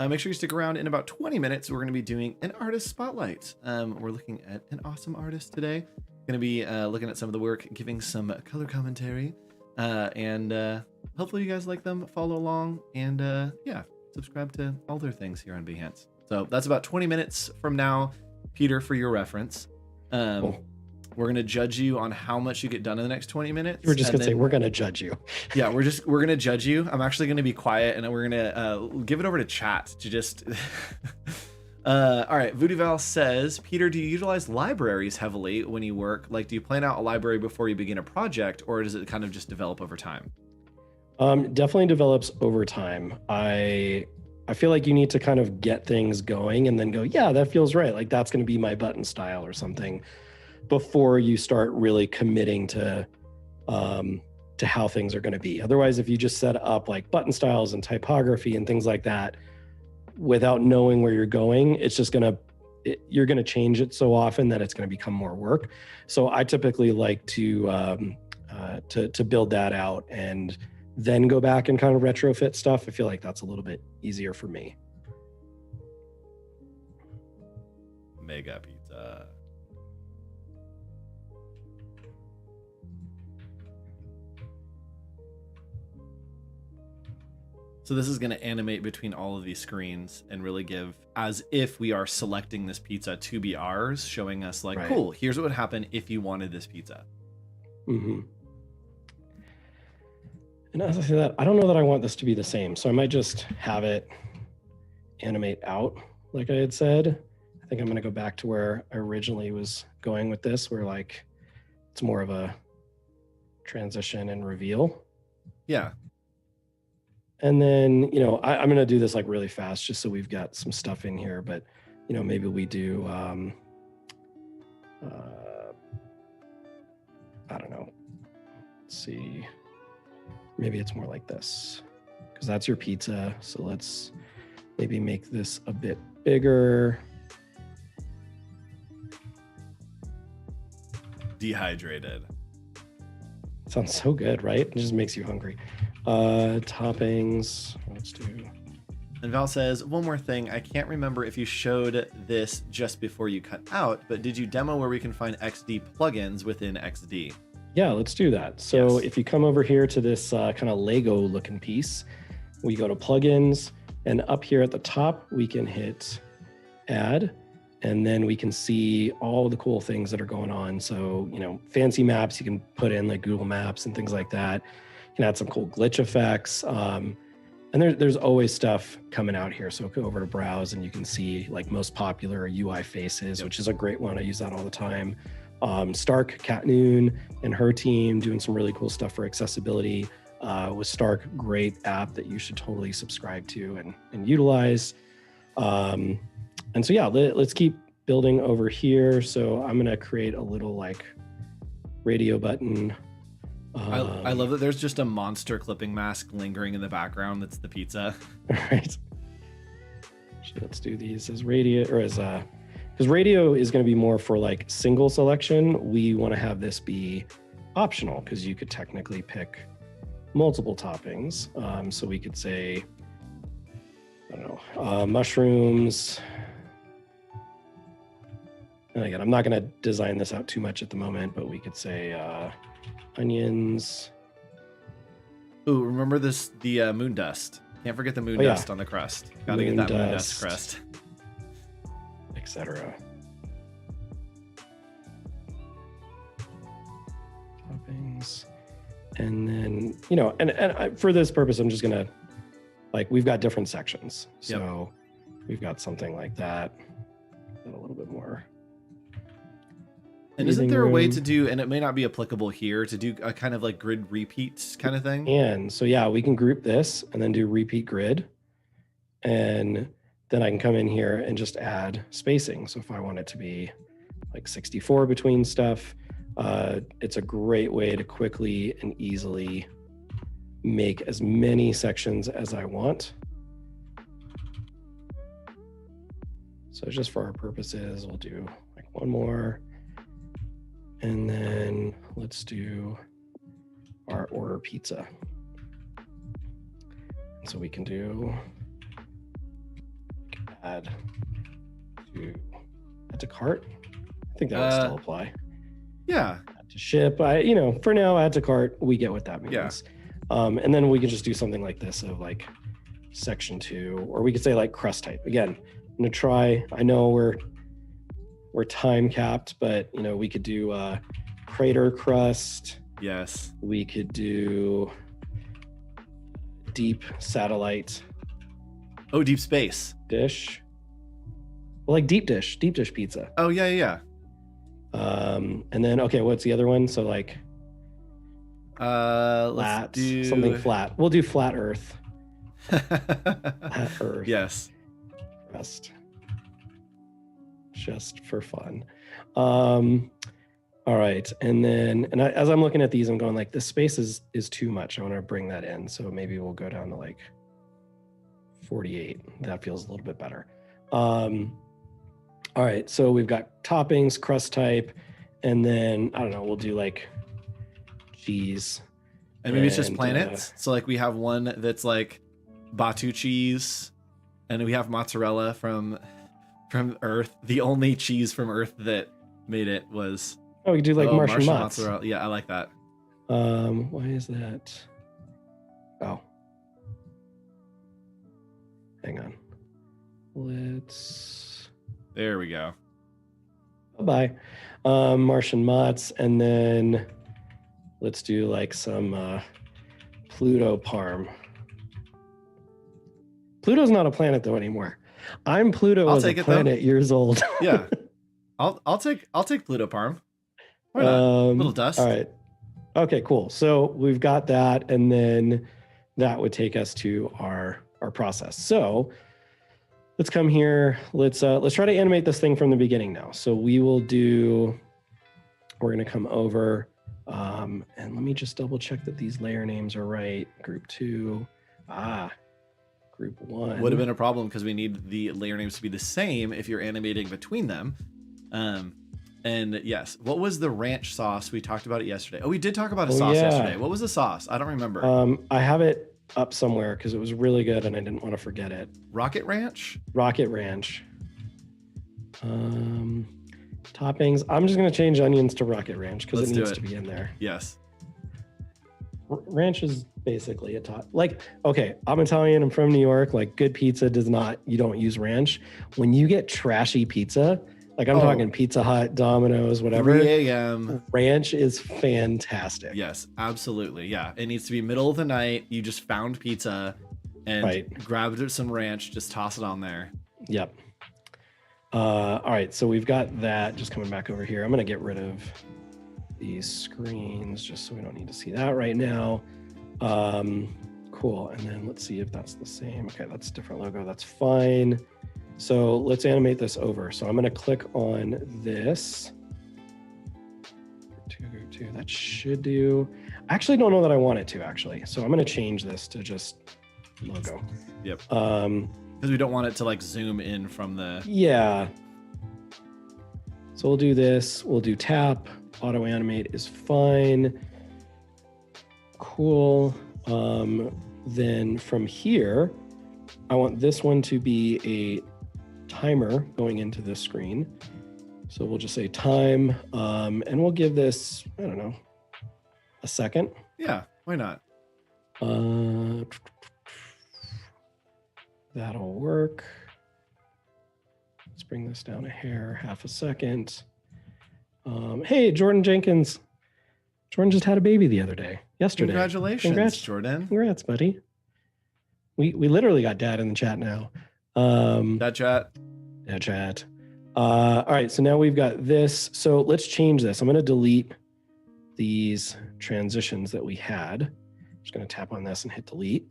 Make sure you stick around. In about 20 minutes, we're going to be doing an artist spotlight. We're looking at an awesome artist today. Going to be looking at some of the work, giving some color commentary, and hopefully you guys like them. Follow along, and yeah, subscribe to all their things here on Behance. So that's about 20 minutes from now, Peter, for your reference. Cool. We're going to judge you on how much you get done in the next 20 minutes. We're just going to say, we're going to judge you. Yeah, we're going to judge you. I'm actually going to be quiet, and we're going to give it over to chat to just... all right, Voodoo Val says, Peter, do you utilize libraries heavily when you work? Like, do you plan out a library before you begin a project, or does it kind of just develop over time? Definitely develops over time. I feel like you need to kind of get things going and then go, yeah, that feels right. Like, that's going to be my button style or something, before you start really committing to how things are going to be. Otherwise, if you just set up like button styles and typography and things like that without knowing where you're going, it's just you're going to change it so often that it's going to become more work. So I typically like to build that out and then go back and kind of retrofit stuff. I feel like that's a little bit easier for me. Mega pizza. So this is going to animate between all of these screens and really give as if we are selecting this pizza to be ours, showing us like, right, cool, here's what would happen if you wanted this pizza. Mm-hmm. And as I say that, I don't know that I want this to be the same. So I might just have it animate out like I had said. I think I'm going to go back to where I originally was going with this, where like it's more of a transition and reveal. Yeah. And then, you know, I'm going to do this like really fast just so we've got some stuff in here, but, you know, maybe we do, I don't know. Let's see. Maybe it's more like this because that's your pizza. So let's maybe make this a bit bigger. Dehydrated. Sounds so good, right? It just makes you hungry. Toppings, let's do. And Val says, one more thing. I can't remember if you showed this just before you cut out, but did you demo where we can find XD plugins within XD? Yeah, let's do that. So yes, if you come over here to this kind of Lego looking piece, we go to plugins, and up here at the top, we can hit add, and then we can see all the cool things that are going on. So, you know, fancy maps you can put in like Google Maps and things like that. You can add some cool glitch effects. And there's always stuff coming out here. So go over to browse and you can see like most popular UI faces, which is a great one. I use that all the time. Stark, Cat Noon, and her team doing some really cool stuff for accessibility. With Stark, great app that you should totally subscribe to and utilize. And so yeah, let's keep building over here. So I'm gonna create a little like radio button. I love that there's just a monster clipping mask lingering in the background. That's the pizza. Right. So let's do these as radio, or as because radio is going to be more for like single selection. We want to have this be optional because you could technically pick multiple toppings. So we could say, I don't know, mushrooms. And again, I'm not going to design this out too much at the moment, but we could say onions. Ooh, remember the moon dust. Can't forget the moon dust on the crust. Gotta get that moon dust crust. Etc. Toppings. And then, and for this purpose, I'm just gonna, like, we've got different sections. So we've got something like that. A little bit more. And isn't there a way to do, and it may not be applicable here, to do a kind of like grid repeats kind of thing? And so, yeah, we can group this and then do repeat grid. And then I can come in here and just add spacing. So if I want it to be like 64 between stuff, it's a great way to quickly and easily make as many sections as I want. So just for our purposes, we'll do like one more. And then let's do our order pizza. And so we can do add to cart. I think that would still apply. Yeah. Add to ship. For now, add to cart. We get what that means. Yeah. And then we could just do something like this of like section 2, or we could say like crust type. Again, I'm gonna try. I know we're time capped, but we could do crater crust. Yes. We could do deep satellite. Oh, deep space dish. Well, like deep dish pizza. Oh yeah. And then what's the other one? So like let's do something flat. We'll do flat earth. Flat earth. Yes. Crust. Just for fun. All right. And then, as I'm looking at these, I'm going like, this space is too much. I want to bring that in. So maybe we'll go down to like 48. That feels a little bit better. All right. So we've got toppings, crust type, and then, I don't know, we'll do like cheese. And maybe it's just planets. So like we have one that's like Batu cheese, and we have mozzarella from Earth. The only cheese from Earth that made it was we could do like Martian mozzarella. Yeah, I like that. Why is that? Oh, hang on. There we go. Bye. Martian mozz, and then let's do like some Pluto parm. Pluto's not a planet though anymore. I'm Pluto as a planet years old. Yeah, I'll take Pluto parm. Why not? Little dust. All right. Okay, cool. So we've got that, and then that would take us to our process. So let's come here. Let's try to animate this thing from the beginning now. So we're gonna come over, and let me just double check that these layer names are right. Group 2. Group 1 would have been a problem because we need the layer names to be the same if you're animating between them. And yes, what was the ranch sauce? We talked about it yesterday. Oh, we did talk about a sauce yesterday. What was the sauce? I don't remember. I have it up somewhere because it was really good and I didn't want to forget it. Rocket Ranch? Rocket Ranch. Toppings. I'm just going to change onions to Rocket Ranch because it needs to be in there. Yes. Ranch is basically a top. Like, okay, I'm Italian. I'm from New York. Like, good pizza you don't use ranch. When you get trashy pizza, like I'm talking Pizza Hut, Domino's, whatever. 3 a.m. Ranch is fantastic. Yes, absolutely. Yeah. It needs to be middle of the night. You just found pizza and grab some ranch, just toss it on there. Yep. All right, so we've got that. Just coming back over here. I'm gonna get rid of these screens just so we don't need to see that right now. Cool, and then let's see if that's the same. Okay, that's a different logo, that's fine. So let's animate this over. So I'm gonna click on this. Two, that should do. I actually don't know that I want it to actually. So I'm gonna change this to just logo. Yep. Because we don't want it to like zoom in from the. Yeah. So we'll do this. We'll do tap. Auto animate is fine. Cool. Then from here, I want this one to be a timer going into this screen. So we'll just say time, and we'll give this, I don't know, a second. Yeah, why not? That'll work. Let's bring this down a hair, half a second. Hey, Jordan Jenkins. Jordan just had a baby the other day, yesterday. Congratulations, Jordan. Congrats, buddy. We literally got dad in the chat now. That chat. Yeah, chat. All right, so now we've got this. So let's change this. I'm going to delete these transitions that we had. I'm just going to tap on this and hit delete.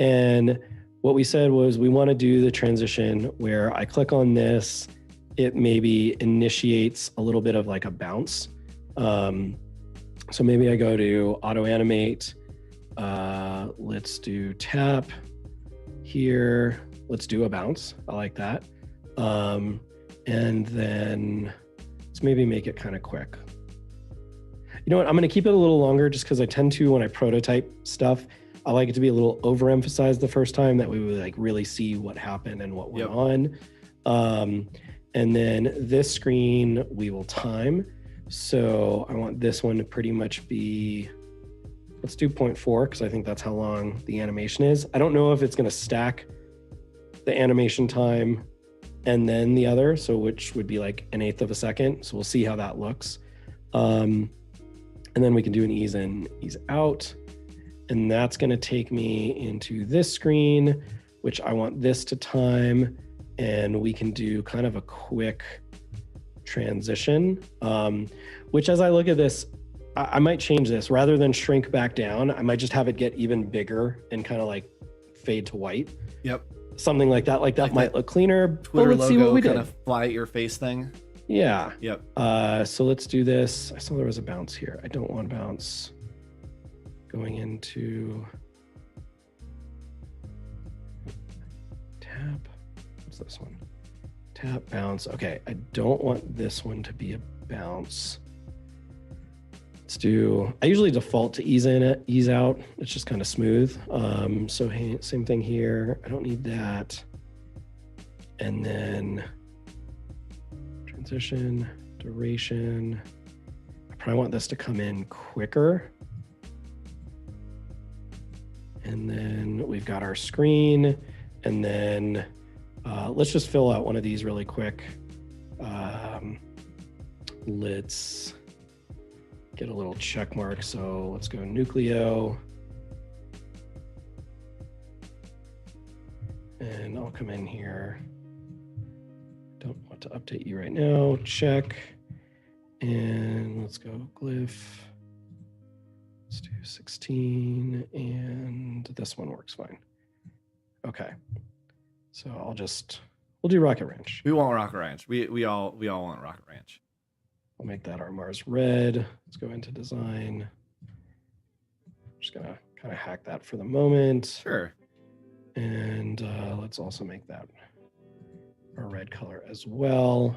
And what we said was we want to do the transition where I click on this, it maybe initiates a little bit of like a bounce. So maybe I go to auto animate. Let's do tap here. Let's do a bounce. I like that. And then let's maybe make it kind of quick. You know what? I'm going to keep it a little longer just because I tend to, when I prototype stuff, I like it to be a little overemphasized the first time, that we would like really see what happened and what went on. And then this screen we will time. So I want this one to pretty much be, let's do 0.4 because I think that's how long the animation is. I don't know if it's going to stack the animation time and then the other, so which would be like 1/8 of a second. So we'll see how that looks. And then we can do an ease in, ease out. And that's going to take me into this screen, which I want this to time. And we can do kind of a quick transition, which as I look at this, I might change this rather than shrink back down. I might just have it get even bigger and kind of like fade to white. Yep. Something like that might look cleaner. Twitter let's logo see what we kind did. of fly at your face thing. Yeah. Yep. So let's do this. I saw there was a bounce here. I don't want bounce going into tap. What's this one? Tap, bounce. Okay, I don't want this one to be a bounce. Let's do, I usually default to ease in it, ease out. It's just kind of smooth. So hey, same thing here. I don't need that. And then transition, duration. I probably want this to come in quicker. And then we've got our screen. And then let's just fill out one of these really quick. Let's get a little check mark. So let's go Nucleo. And I'll come in here. Don't want to update you right now. Check. And let's go glyph. Let's do 16. And this one works fine. Okay. So we'll do Rocket Ranch. We want Rocket Ranch. We all want Rocket Ranch. I'll make that our Mars red. Let's go into design. I'm just gonna kind of hack that for the moment. Sure. And let's also make that our red color as well.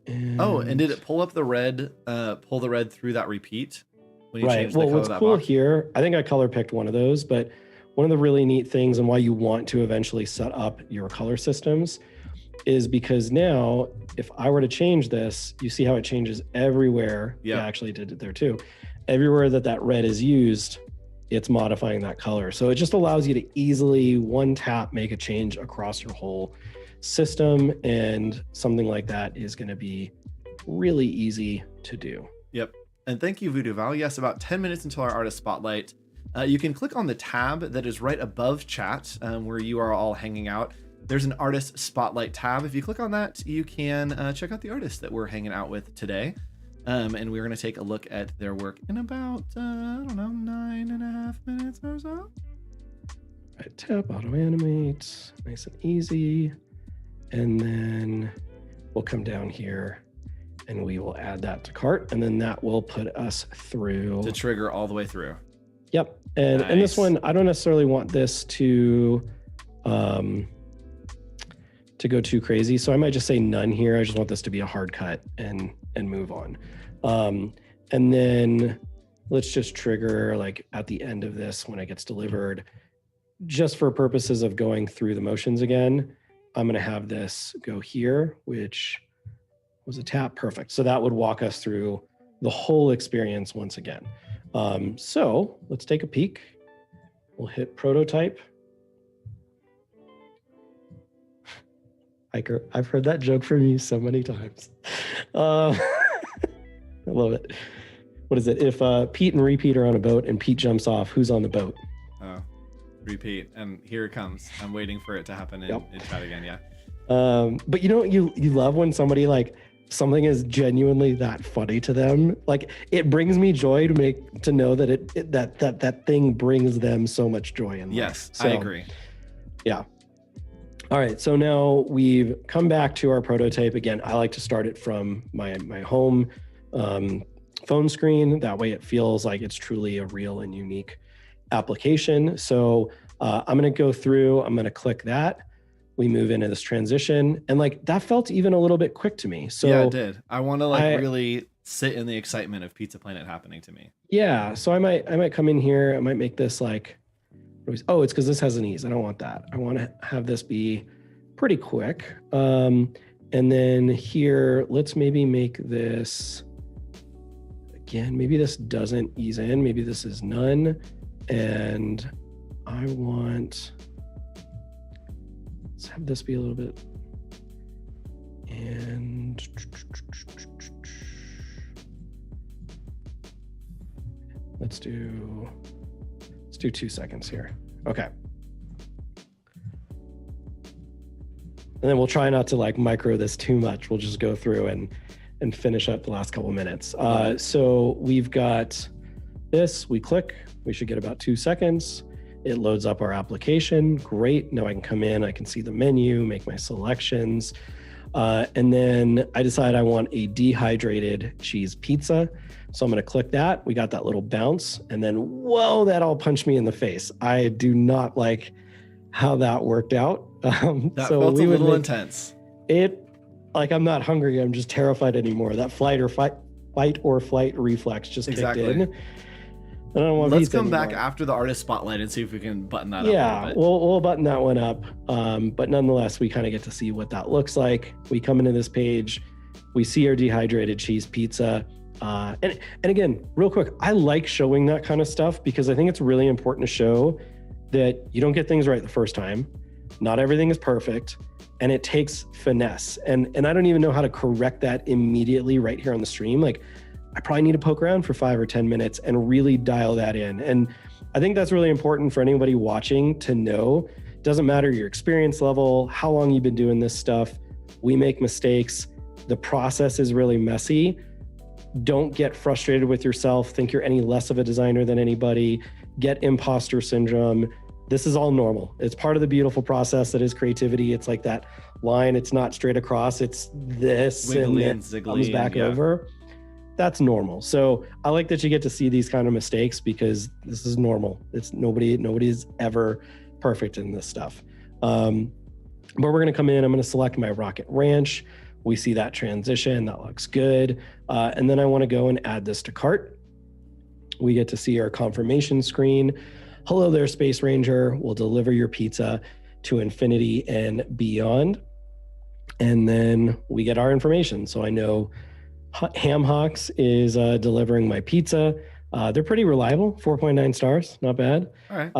And did it pull up the red, pull the red through that repeat? When you right. Well, what's cool here, I think I color picked one of those, but one of the really neat things and why you want to eventually set up your color systems is because now, if I were to change this, you see how it changes everywhere. Yeah, I actually did it there too. Everywhere that red is used, it's modifying that color. So it just allows you to easily one tap make a change across your whole system, and something like that is going to be really easy to do. Yep. And thank you, Voodoo Val. Yes, about 10 minutes until our artist spotlight. You can click on the tab that is right above chat where you are all hanging out. There's an artist spotlight tab. If you click on that, you can check out the artists that we're hanging out with today. And we're going to take a look at their work in about, 9.5 minutes or so. Right, tap, auto animate, nice and easy. And then we'll come down here and we will add that to cart. And then that will put us through. To trigger all the way through. Yep. And, nice. And this one, I don't necessarily want this to go too crazy. So I might just say none here. I just want this to be a hard cut and move on. And then let's just trigger like at the end of this when it gets delivered, just for purposes of going through the motions again. I'm going to have this go here, which was a tap. Perfect. So that would walk us through the whole experience once again. So let's take a peek. We'll hit prototype. I've heard that joke from you so many times. I love it. What is it? If Pete and Repeat are on a boat and Pete jumps off, who's on the boat? Oh, Repeat. And here it comes. I'm waiting for it to happen in chat again. Yeah. But you know, you love when somebody like something is genuinely that funny to them. Like it brings me joy to know that that thing brings them so much joy in life. Yes, so, I agree. Yeah. All right, so now we've come back to our prototype. Again, I like to start it from my home phone screen. That way it feels like it's truly a real and unique application. So I'm gonna go through, I'm gonna click that. We move into this transition and like that felt even a little bit quick to me. So yeah, it did. I wanna really sit in the excitement of Pizza Planet happening to me. Yeah, so I might come in here, I might make this like, oh, it's because this has an ease. I don't want that. I want to have this be pretty quick. And then here, let's maybe make this, again, maybe this doesn't ease in. Maybe this is none. And I want, let's have this be a little bit. And let's do 2 seconds here. Okay. And then we'll try not to like micro this too much. We'll just go through and finish up the last couple of minutes. So we've got this, we click, we should get about 2 seconds. It loads up our application. Great. Now I can come in, I can see the menu, make my selections. And then I decide I want a dehydrated cheese pizza. So I'm going to click that. We got that little bounce and then, whoa, that all punched me in the face. I do not like how that worked out. That felt a little intense. Like I'm not hungry. I'm just terrified anymore. That fight or flight reflex just kicked in. I don't want Let's come back after the artist spotlight and see if we can button that up. Yeah, we'll button that one up. But nonetheless, we kind of get to see what that looks like. We come into this page, we see our dehydrated cheese pizza. And again, real quick, I like showing that kind of stuff because I think it's really important to show that you don't get things right the first time. Not everything is perfect, and it takes finesse. And I don't even know how to correct that immediately right here on the stream. Like, I probably need to poke around for 5 or 10 minutes and really dial that in. And I think that's really important for anybody watching to know. It doesn't matter your experience level, how long you've been doing this stuff. We make mistakes. The process is really messy. Don't get frustrated with yourself. Think you're any less of a designer than anybody. Get imposter syndrome. This is all normal. It's part of the beautiful process that is creativity. It's like that line. It's not straight across. It's this wiggly and ziggly comes back over. That's normal. So I like that you get to see these kind of mistakes because this is normal. It's nobody's ever perfect in this stuff. But we're going to come in. I'm going to select my Rocket Ranch. We see that transition. That looks good. And then I want to go and add this to cart. We get to see our confirmation screen. Hello there, Space Ranger. We'll deliver your pizza to infinity and beyond. And then we get our information. So I know Ham Hocks is delivering my pizza. They're pretty reliable, 4.9 stars, not bad. All right.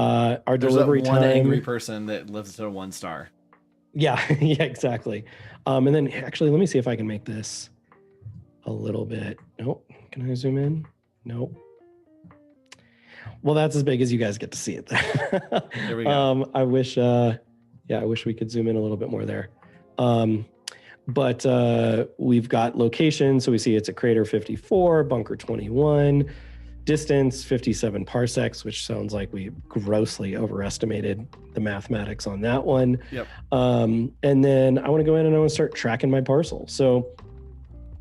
Our delivery time. One angry person that lives to 1 star. Yeah, yeah, exactly. And then actually, let me see if I can make this a little bit. Nope. Can I zoom in? Nope. Well, that's as big as you guys get to see it. There we go. I wish, I wish we could zoom in a little bit more there. But we've got location. So we see it's a crater 54, bunker 21, distance 57 parsecs, which sounds like we grossly overestimated the mathematics on that one. Yep. And then I want to go in and I want to start tracking my parcel. So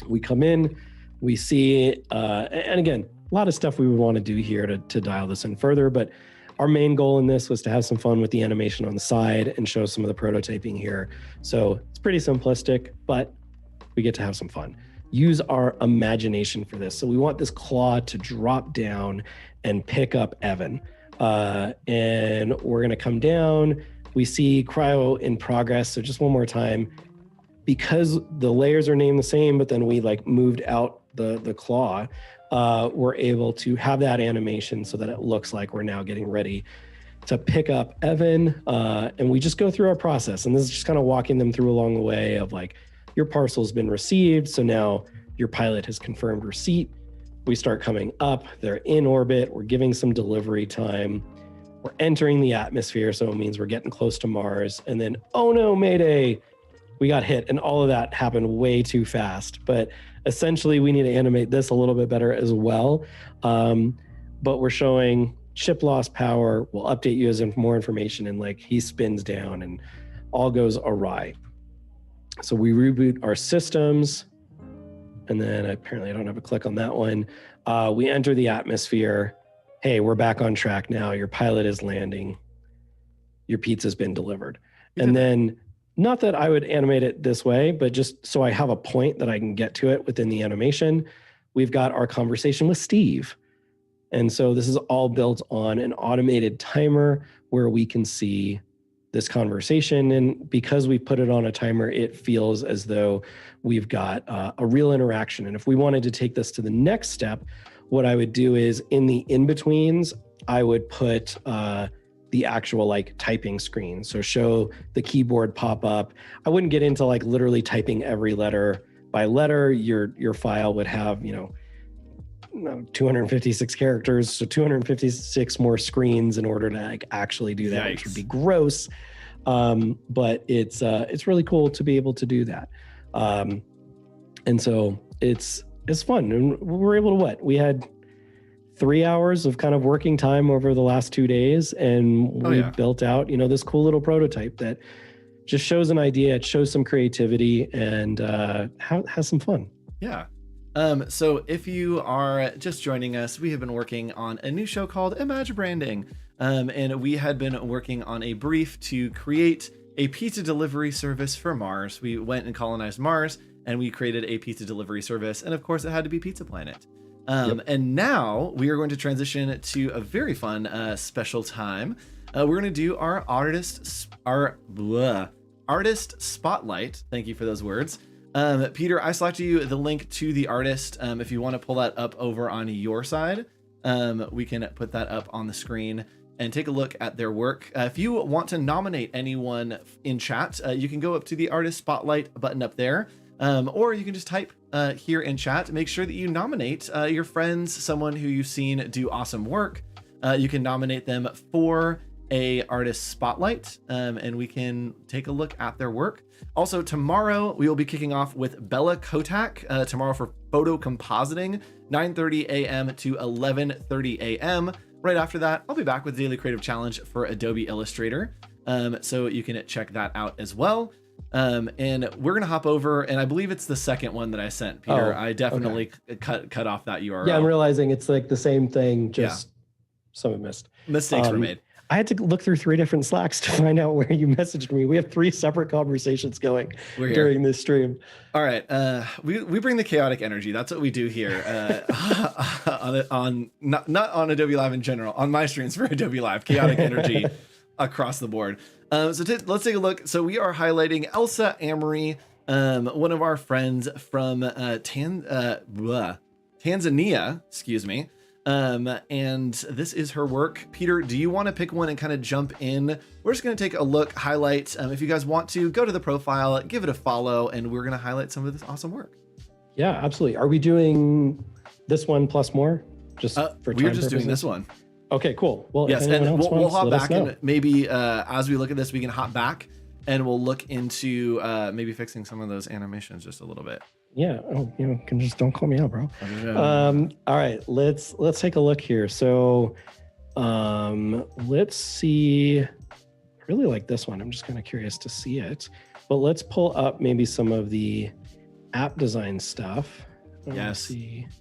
we come in, we see, and again, a lot of stuff we would want to do here to dial this in further, but our main goal in this was to have some fun with the animation on the side and show some of the prototyping here. So it's pretty simplistic, but we get to have some fun. Use our imagination for this. So we want this claw to drop down and pick up Evan. And we're gonna come down. We see cryo in progress. So just one more time, because the layers are named the same, but then we like moved out the claw, we're able to have that animation so that it looks like we're now getting ready to pick up Evan. And we just go through our process. And this is just kind of walking them through along the way of like, your parcel's been received. So now your pilot has confirmed receipt. We start coming up, they're in orbit. We're giving some delivery time. We're entering the atmosphere. So it means we're getting close to Mars. And then, oh no, Mayday, we got hit. And all of that happened way too fast. But essentially we need to animate this a little bit better as well. But we're showing ship lost power. We'll update you as more information, and like he spins down and all goes awry. So we reboot our systems, and then apparently I don't have a click on that one. We enter the atmosphere. Hey, we're back on track now. Your pilot is landing. Your pizza's been delivered. And then, not that I would animate it this way, but just so I have a point that I can get to it within the animation, we've got our conversation with Steve. And so this is all built on an automated timer where we can see this conversation. And because we put it on a timer, it feels as though we've got a real interaction. And if we wanted to take this to the next step, what I would do is in the in-betweens, I would put the actual like typing screen. So show the keyboard pop up. I wouldn't get into like literally typing every letter by letter. Your file would have, 256 characters, so 256 more screens in order to like actually do that, which would be gross. But it's really cool to be able to do that. And so it's fun. And we're able to we had 3 hours of kind of working time over the last 2 days, and we built out, this cool little prototype that just shows an idea, it shows some creativity, and has some fun. Yeah. So if you are just joining us, we have been working on a new show called Imagibranding. And we had been working on a brief to create a pizza delivery service for Mars. We went and colonized Mars, and we created a pizza delivery service. And of course it had to be Pizza Planet. And now we are going to transition to a very fun, special time. We're going to do our artist spotlight. Thank you for those words. Peter, I selected you the link to the artist. If you want to pull that up over on your side, we can put that up on the screen and take a look at their work. If you want to nominate anyone in chat, you can go up to the artist spotlight button up there, or you can just type here in chat. Make sure that you nominate your friends, someone who you've seen do awesome work. You can nominate them for a artist spotlight, and we can take a look at their work. Also, tomorrow we will be kicking off with Bella Kotak, tomorrow for photo compositing, 9:30 a.m. to 11:30 a.m. Right after that, I'll be back with Daily Creative Challenge for Adobe Illustrator, so you can check that out as well. And we're gonna hop over, and I believe it's the second one that I sent, Peter. I definitely cut off that URL. Yeah, I'm realizing it's like the same thing, just some missed. Mistakes were made. I had to look through 3 different Slacks to find out where you messaged me. We have 3 separate conversations going during this stream. All right. We bring the chaotic energy. That's what we do here on not on Adobe Live in general, on my streams for Adobe Live. Chaotic energy across the board. Let's take a look. So we are highlighting Elsa Amory, one of our friends from Tanzania, excuse me. And this is her work. Peter, do you want to pick one and kind of jump in? We're just going to take a look, highlight. If you guys want to, go to the profile, give it a follow, and we're going to highlight some of this awesome work. Yeah, absolutely. Are we doing this one plus more? Just for time we're just purposes? doing this one. Okay, cool. Well, yes, and we'll hop back, and maybe as we look at this, we can hop back and we'll look into maybe fixing some of those animations just a little bit. Yeah. Oh, don't call me out, bro. All right, let's take a look here. So, let's see. I really like this one. I'm just kind of curious to see it, but let's pull up maybe some of the app design stuff. Yes.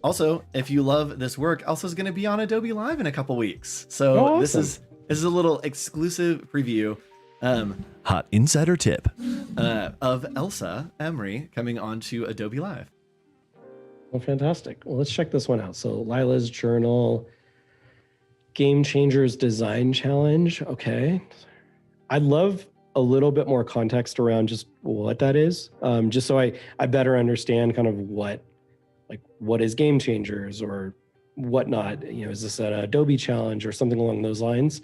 Also, if you love this work, Elsa's going to be on Adobe Live in a couple weeks. So awesome. This is a little exclusive preview, hot insider tip of Elsa Emery coming onto Adobe Live. Well, fantastic. Well, let's check this one out. So Lila's Journal, Game Changers Design Challenge. Okay. I'd love a little bit more context around just what that is, just so I better understand kind of what is Game Changers or whatnot. Is this an Adobe challenge or something along those lines?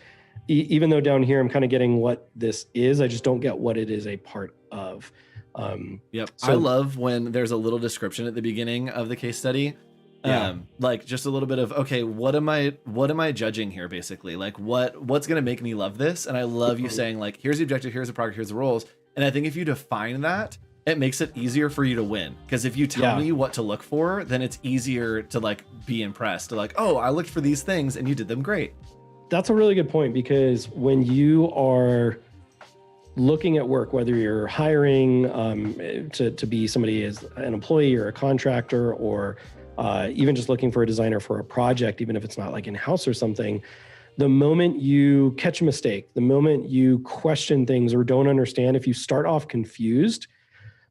Even though down here I'm kind of getting what this is, I just don't get what it is a part of. Yep. So I love when there's a little description at the beginning of the case study. Like just a little bit of, okay, what am I judging here basically? Like what's going to make me love this? And I love you saying like, here's the objective, here's the product, here's the roles. And I think if you define that, it makes it easier for you to win. Because if you tell me what to look for, then it's easier to like be impressed. To like, oh, I looked for these things and you did them great. That's a really good point, because when you are looking at work, whether you're hiring to be somebody as an employee or a contractor, or even just looking for a designer for a project, even if it's not like in-house or something, the moment you catch a mistake, the moment you question things or don't understand, if you start off confused,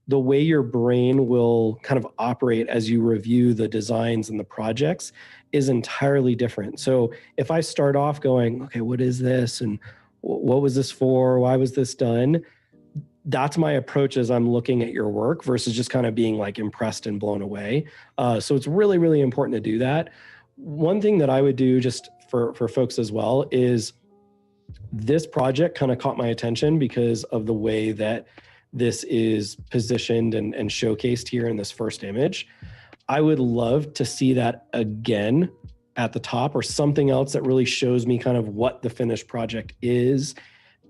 the way your brain will kind of operate as you review the designs and the projects is entirely different. So if I start off going, okay, what is this? And what was this for? Why was this done? That's my approach as I'm looking at your work versus just kind of being like impressed and blown away. So it's really, really important to do that. One thing that I would do just for folks as well is this project kind of caught my attention because of the way that this is positioned and showcased here in this first image. I would love to see that again at the top, or something else that really shows me kind of what the finished project is.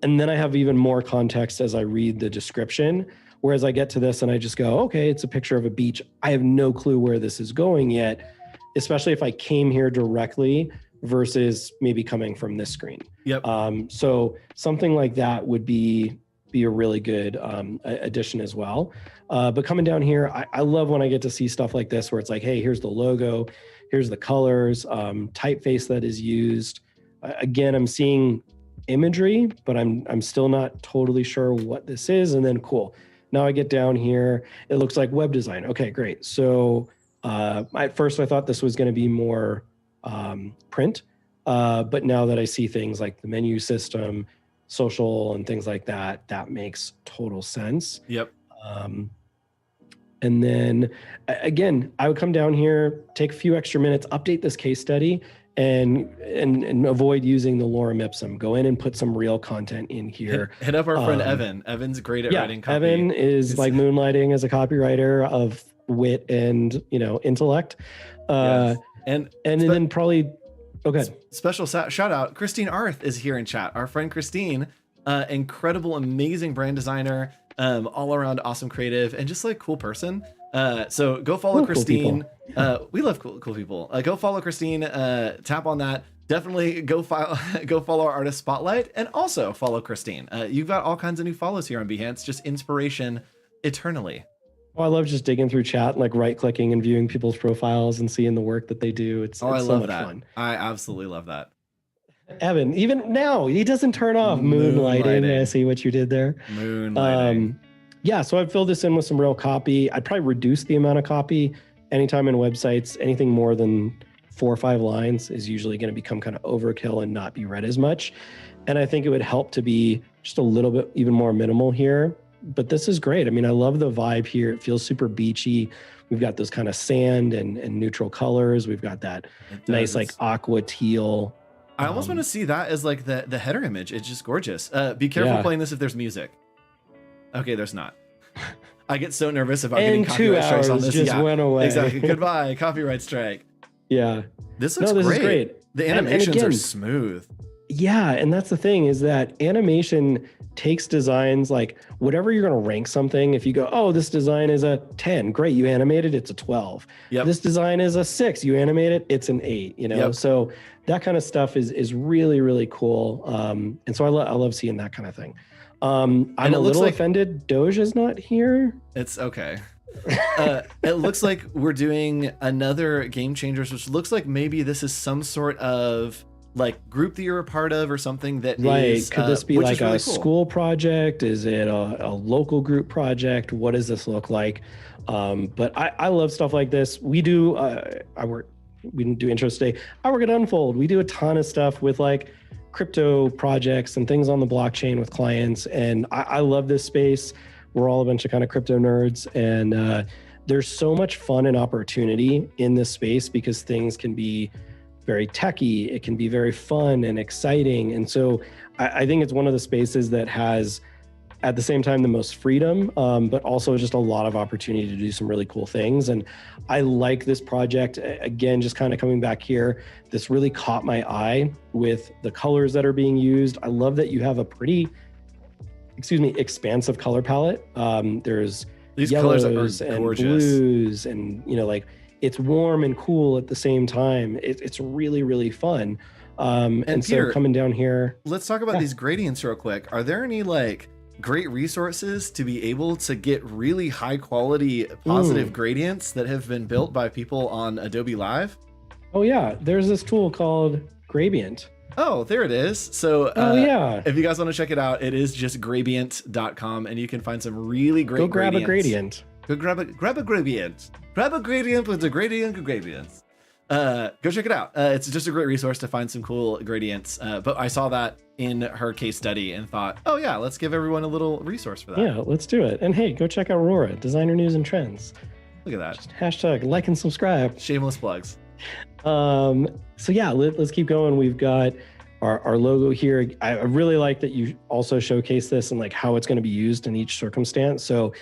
And then I have even more context as I read the description. Whereas I get to this and I just go, okay, it's a picture of a beach. I have no clue where this is going yet, especially if I came here directly versus maybe coming from this screen. Yep. So something like that would be a really good addition as well. But coming down here, I love when I get to see stuff like this where it's like, hey, here's the logo, here's the colors, typeface that is used. Again, I'm seeing imagery, but I'm still not totally sure what this is. And then cool. Now I get down here, it looks like web design. Okay, great. So at first I thought this was going to be more print, but now that I see things like the menu system, social and things like that, that makes total sense. Yep. And then again, I would come down here, take a few extra minutes, update this case study, and avoid using the lorem ipsum. Go in and put some real content in here. Hit up our friend Evan. Evan's great at writing copy. Evan is like moonlighting as a copywriter of wit and intellect. Yes. And then probably okay. Special shout out, Christine Arth is here in chat. Our friend Christine, incredible, amazing brand designer, all around awesome creative, and just like cool person. So go follow Christine. Cool we love cool people. Go follow Christine. Tap on that. Definitely go follow our artist spotlight, and also follow Christine. You've got all kinds of new follows here on Behance. Just inspiration eternally. Oh, I love just digging through chat, and like right-clicking and viewing people's profiles and seeing the work that they do. It's I so love much that. fun. I absolutely love that. Evan, even now, he doesn't turn off moonlighting. I see what you did there. Moonlighting. Yeah, so I'd fill this in with some real copy. I'd probably reduce the amount of copy. Anytime in websites, anything more than 4 or 5 lines is usually going to become kind of overkill and not be read as much. And I think it would help to be just a little bit even more minimal here. But this is great. I mean, I love the vibe here. It feels super beachy. We've got those kind of sand and neutral colors. We've got that nice like aqua teal. I almost want to see that as like the header image. It's just gorgeous. Be careful playing this if there's music. Okay, there's not. I get so nervous about getting copyright strikes on this. Just went away. Exactly. Goodbye, copyright strike. Yeah. This looks great. Is great. The animations are smooth. Yeah, and that's the thing, is that animation takes designs, like whatever you're going to rank something. If you go, oh, this design is a 10, great, you animate it, it's a 12. Yep. This design is a 6, you animate it, it's an 8. Yep. So that kind of stuff is really, really cool. And so I love seeing that kind of thing. I'm a little offended Doge is not here. It's okay. It looks like we're doing another Game Changers, which looks like maybe this is some sort of like group that you're a part of or something that is, could this be like really a school project? Is it a local group project? What does this look like? But I love stuff like this. We do, we didn't do intros today. I work at Unfold. We do a ton of stuff with like crypto projects and things on the blockchain with clients. And I love this space. We're all a bunch of kind of crypto nerds, and there's so much fun and opportunity in this space because things can be very techy. It can be very fun and exciting. And so I think it's one of the spaces that has, at the same time, the most freedom, but also just a lot of opportunity to do some really cool things. And I like this project. Again, just kind of coming back here, this really caught my eye with the colors that are being used. I love that you have a pretty, expansive color palette. There's these yellows colors are and gorgeous. blues, and like it's warm and cool at the same time. It's really, really fun. And Peter, so coming down here, let's talk about these gradients real quick. Are there any like great resources to be able to get really high quality positive gradients that have been built by people on Adobe Live? Oh yeah, there's this tool called Grabient. Oh, there it is. So yeah, if you guys want to check it out, it is just grabient.com, and you can find some really great grab gradients. a gradient. Go grab a gradient. Grab a gradient with the gradient of gradients. Go check it out. It's just a great resource to find some cool gradients. But I saw that in her case study and thought, oh yeah, let's give everyone a little resource for that. Yeah, let's do it. And hey, go check out Aurora, Designer News and Trends. Look at that. Just hashtag like and subscribe. Shameless plugs. So yeah, let's keep going. We've got our logo here. I really like that you also showcase this and like how it's going to be used in each circumstance. So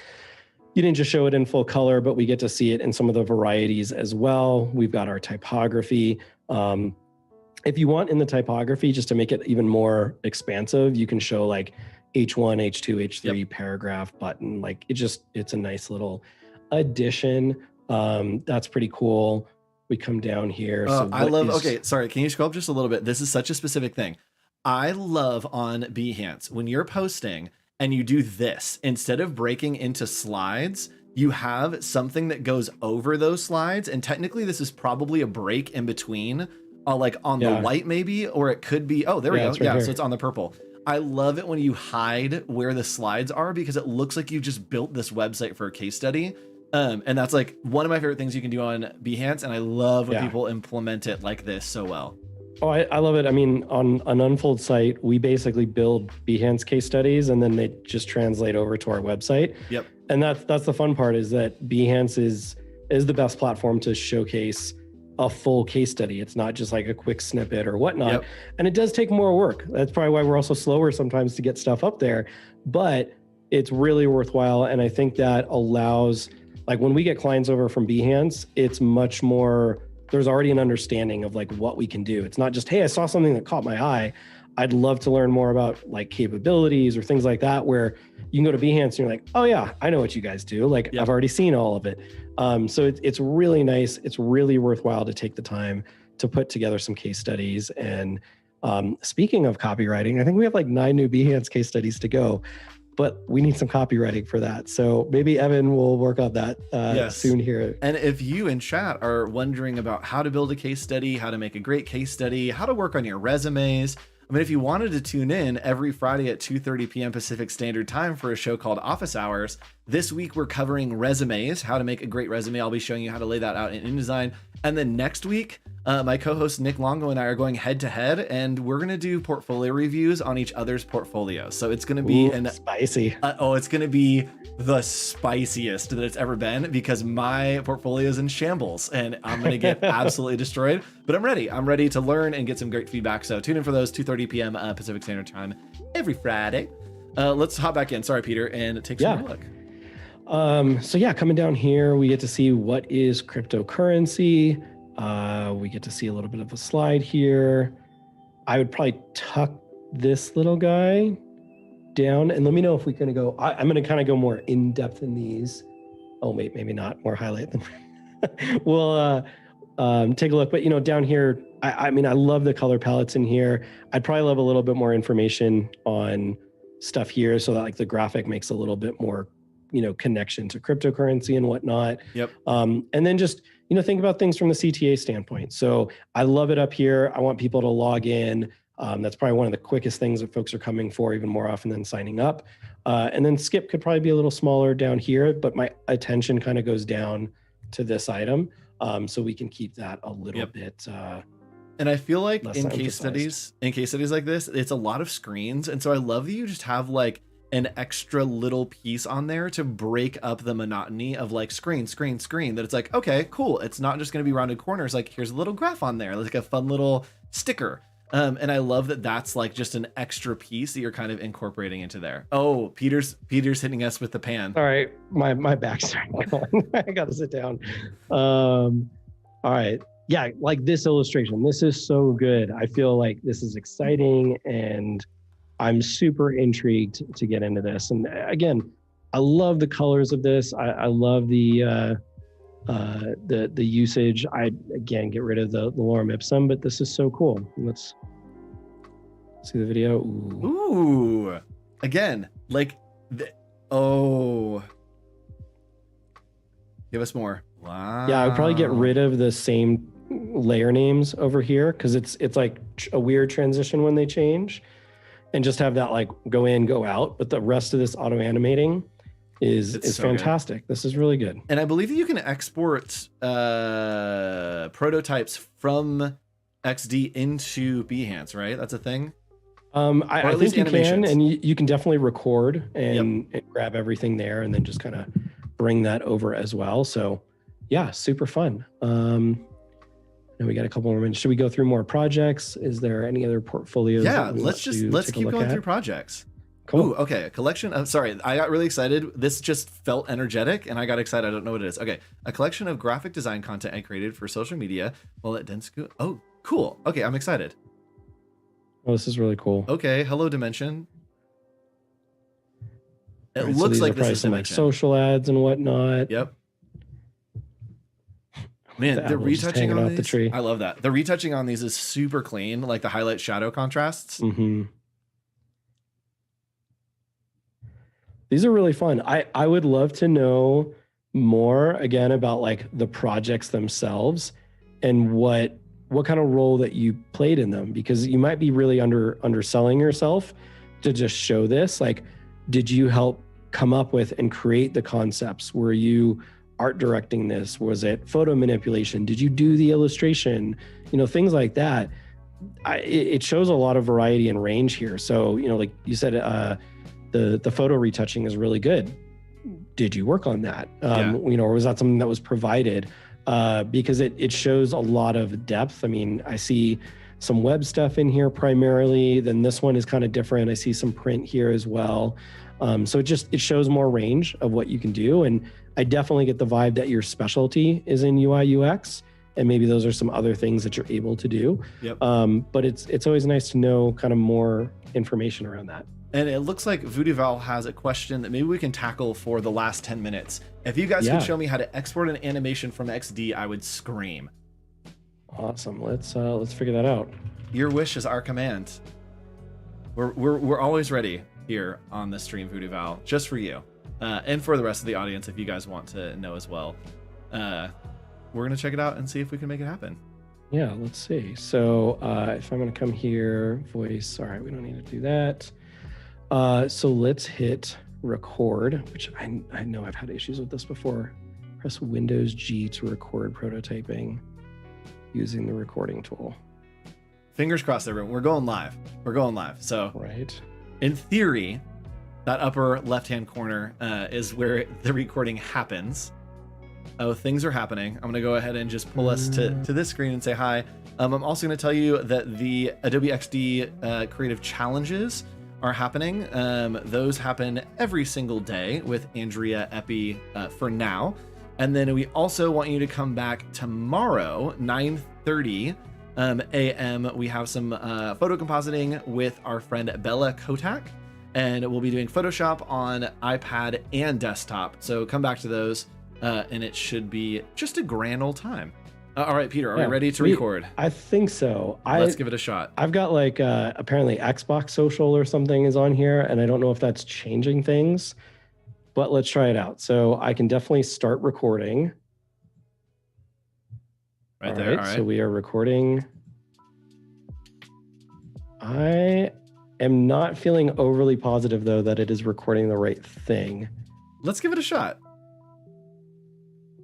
you didn't just show it in full color, but we get to see it in some of the varieties as well. We've got our typography. If you want in the typography, just to make it even more expansive, you can show like H1, H2, H3 paragraph button. Like it's a nice little addition. That's pretty cool. We come down here. So okay, sorry. Can you scroll up just a little bit? This is such a specific thing. I love on Behance when you're posting and you do this, instead of breaking into slides, you have something that goes over those slides. And technically this is probably a break in between, like on the white maybe, or it could be, oh, there we go. Right here. So it's on the purple. I love it when you hide where the slides are because it looks like you just built this website for a case study. And that's like one of my favorite things you can do on Behance. And I love when people implement it like this so well. Oh, I love it. I mean, on an Unfold site, we basically build Behance case studies and then they just translate over to our website. Yep. And that's the fun part, is that Behance is the best platform to showcase a full case study. It's not just like a quick snippet or whatnot. Yep. And it does take more work. That's probably why we're also slower sometimes to get stuff up there, but it's really worthwhile. And I think that allows, like when we get clients over from Behance, it's much more, there's already an understanding of like what we can do. It's not just, hey, I saw something that caught my eye. I'd love to learn more about like capabilities or things like that, where you can go to Behance and you're like, oh yeah, I know what you guys do. Like I've already seen all of it. So it's really nice. It's really worthwhile to take the time to put together some case studies. And speaking of copywriting, I think we have like 9 new Behance case studies to go, but we need some copywriting for that. So maybe Evan will work on that soon here. And if you in chat are wondering about how to build a case study, how to make a great case study, how to work on your resumes, I mean, if you wanted to tune in every Friday at 2:30 p.m. Pacific Standard Time for a show called Office Hours, this week we're covering resumes, how to make a great resume. I'll be showing you how to lay that out in InDesign. And then next week, my co-host Nick Longo and I are going head to head, and we're going to do portfolio reviews on each other's portfolio. So it's going to be spicy. It's going to be the spiciest that it's ever been, because my portfolio is in shambles and I'm going to get absolutely destroyed, but I'm ready. I'm ready to learn and get some great feedback. So tune in for those 2:30 p.m. Pacific Standard Time every Friday. Let's hop back in. Sorry, Peter, and take some look. So yeah, coming down here, we get to see what is cryptocurrency. We get to see a little bit of a slide here. I would probably tuck this little guy down, and let me know if we're going to go. I'm going to kind of go more in depth in these. Oh, maybe not more highlight than we'll take a look. But down here, I mean, I love the color palettes in here. I'd probably love a little bit more information on stuff here, so that like the graphic makes a little bit more, connection to cryptocurrency and whatnot. Yep. And then just think about things from the CTA standpoint. So I love it up here. I want people to log in. That's probably one of the quickest things that folks are coming for even more often than signing up. And then skip could probably be a little smaller down here, but my attention kind of goes down to this item. So we can keep that a little bit. And I feel like in emphasized. case studies like this, it's a lot of screens. And so I love that you just have like an extra little piece on there to break up the monotony of like screen, that it's like, okay, cool. It's not just going to be rounded corners. Like here's a little graph on there, like a fun little sticker. And I love that that's like just an extra piece that you're kind of incorporating into there. Oh, Peter's hitting us with the pan. All right. My back's going. I got to sit down. All right. Yeah. Like this illustration, this is so good. I feel like this is exciting and I'm super intrigued to get into this. And again, I love the colors of this. I love the usage. I again get rid of the lorem ipsum, but this is so cool. Let's see the video. Ooh. Again, like give us more. Wow. Yeah, I would probably get rid of the same layer names over here because it's like a weird transition when they change, and just have that like go in, go out. But the rest of this auto animating is so fantastic. Good. This is really good. And I believe that you can export prototypes from XD into Behance, right? That's a thing. I think you can, and you can definitely record and grab everything there, and then just kind of bring that over as well. So, yeah, super fun. And we got a couple more minutes. Should we go through more projects? Is there any other portfolios? Yeah, let's keep going through projects. Cool. Ooh, okay, a collection of, sorry, I got really excited. This just felt energetic and I got excited. I don't know what it is. Okay, a collection of graphic design content I created for social media. Well, at Densku. Oh, cool. Okay, I'm excited. Oh, this is really cool. Okay, hello Dimension. It right, looks so like this is some like social ads and whatnot. Yep. Man, the retouching on these, the tree. I love that. The retouching on these is super clean, like the highlight shadow contrasts. Mm-hmm. These are really fun. I would love to know more again about like the projects themselves and what kind of role that you played in them, because you might be really underselling yourself to just show this. Like, did you help come up with and create the concepts? Were you art directing this? Was it photo manipulation? Did you do the illustration? Things like that. It shows a lot of variety and range here. So, like you said, the photo retouching is really good. Did you work on that? Or was that something that was provided? Because it shows a lot of depth. I mean, I see some web stuff in here primarily. Then this one is kind of different. I see some print here as well. So it shows more range of what you can do. And I definitely get the vibe that your specialty is in UI UX, and maybe those are some other things that you're able to do. Yep. But it's always nice to know kind of more information around that. And it looks like Voodoo Val has a question that maybe we can tackle for the last 10 minutes. If you guys could show me how to export an animation from XD, I would scream. Awesome. Let's figure that out. Your wish is our command. We're always ready here on the stream, Voodoo Val, just for you. And for the rest of the audience, if you guys want to know as well. We're going to check it out and see if we can make it happen. Yeah, let's see. So if I'm going to come here, voice, all right, we don't need to do that. So let's hit record, which I know I've had issues with this before. Press Windows G to record prototyping using the recording tool. Fingers crossed, everyone. We're going live. So right. In theory, that upper left-hand corner is where the recording happens. Oh, things are happening. I'm going to go ahead and just pull us to this screen and say hi. I'm also going to tell you that the Adobe XD Creative Challenges are happening. Those happen every single day with Andrea Epi for now. And then we also want you to come back tomorrow, 9:30 a.m. We have some photo compositing with our friend Bella Kotak, and we'll be doing Photoshop on iPad and desktop. So come back to those, and it should be just a grand old time. All right, Peter, are we ready to record? I think so. Let's give it a shot. I've got like apparently Xbox Social or something is on here, and I don't know if that's changing things, but let's try it out. So I can definitely start recording. Right there. All right. So we are recording. I am not feeling overly positive, though, that it is recording the right thing. Let's give it a shot.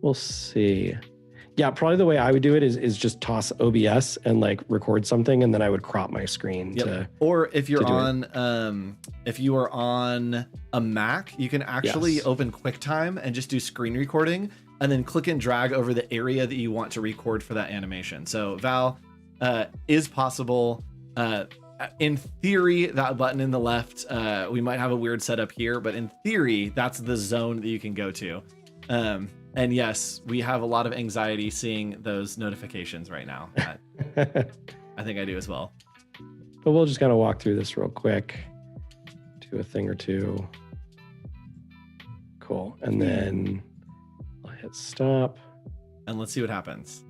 We'll see. Yeah, probably the way I would do it is just toss OBS and like record something, and then I would crop my screen. Yep. Or if you're on, if you are on a Mac, you can actually open QuickTime and just do screen recording, and then click and drag over the area that you want to record for that animation. So Val, is possible. In theory, that button in the left, we might have a weird setup here, but in theory, that's the zone that you can go to. And yes, we have a lot of anxiety seeing those notifications right now. I think I do as well. But we'll just kind of walk through this real quick, do a thing or two. Cool. And then I'll hit stop. And let's see what happens.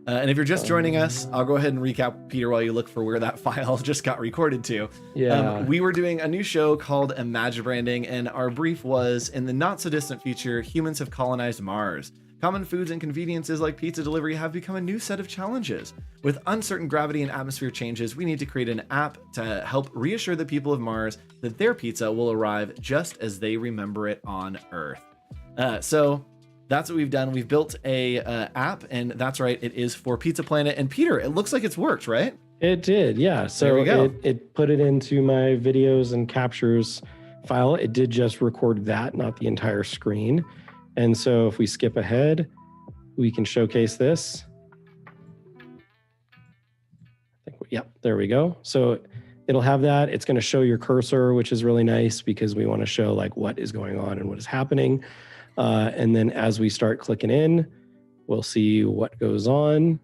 And if you're just joining us, I'll go ahead and recap, Peter, while you look for where that file just got recorded to. Yeah. We were doing a new show called Imagibranding, and our brief was, in the not so distant future, humans have colonized Mars. Common foods and conveniences like pizza delivery have become a new set of challenges. With uncertain gravity and atmosphere changes, we need to create an app to help reassure the people of Mars that their pizza will arrive just as they remember it on Earth. So that's what we've done. We've built a app, and that's right, it is for Pizza Planet. And Peter, it looks like it's worked, right? It did, yeah. So it put it into my videos and captures file. It did just record that, not the entire screen. And so if we skip ahead, we can showcase this. Yep, there we go. So it'll have that. It's going to show your cursor, which is really nice because we want to show like what is going on and what is happening. And then as we start clicking in, we'll see what goes on.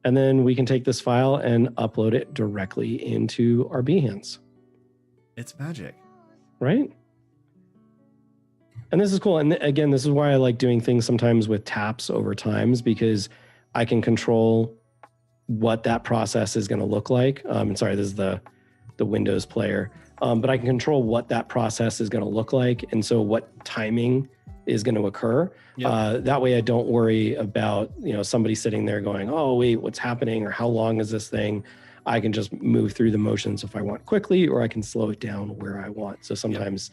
And then we can take this file and upload it directly into our Behance. It's magic. Right? And this is cool. And again, this is why I like doing things sometimes with taps over times, because I can control what that process is going to look like. And sorry, this is the Windows player. But I can control what that process is going to look like. And so what timing is going to occur. Yep. That way I don't worry about, somebody sitting there going, oh, wait, what's happening? Or how long is this thing? I can just move through the motions if I want quickly, or I can slow it down where I want. So sometimes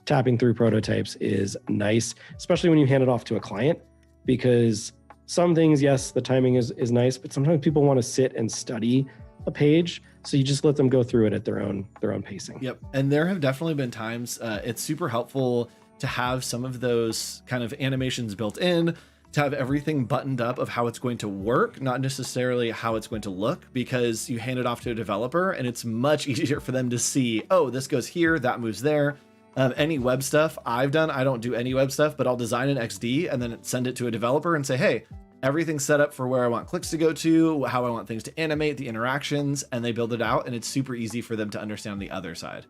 tapping through prototypes is nice, especially when you hand it off to a client, because some things, yes, the timing is nice, but sometimes people want to sit and study a page. So you just let them go through it at their own pacing. Yep. And there have definitely been times it's super helpful to have some of those kind of animations built in, to have everything buttoned up of how it's going to work, not necessarily how it's going to look, because you hand it off to a developer and it's much easier for them to see, oh, this goes here, that moves there. Any web stuff I've done, I don't do any web stuff, but I'll design an XD and then send it to a developer and say, hey, everything's set up for where I want clicks to go to, how I want things to animate, the interactions, and they build it out, and it's super easy for them to understand the other side.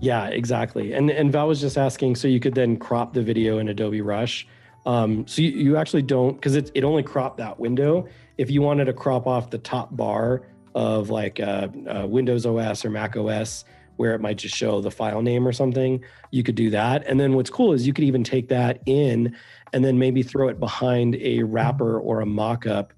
Yeah, exactly. And Val was just asking, so you could then crop the video in Adobe Rush. So you actually don't, because it only cropped that window. If you wanted to crop off the top bar of like Windows OS or Mac OS, where it might just show the file name or something, you could do that. And then what's cool is you could even take that in and then maybe throw it behind a wrapper or a mock-up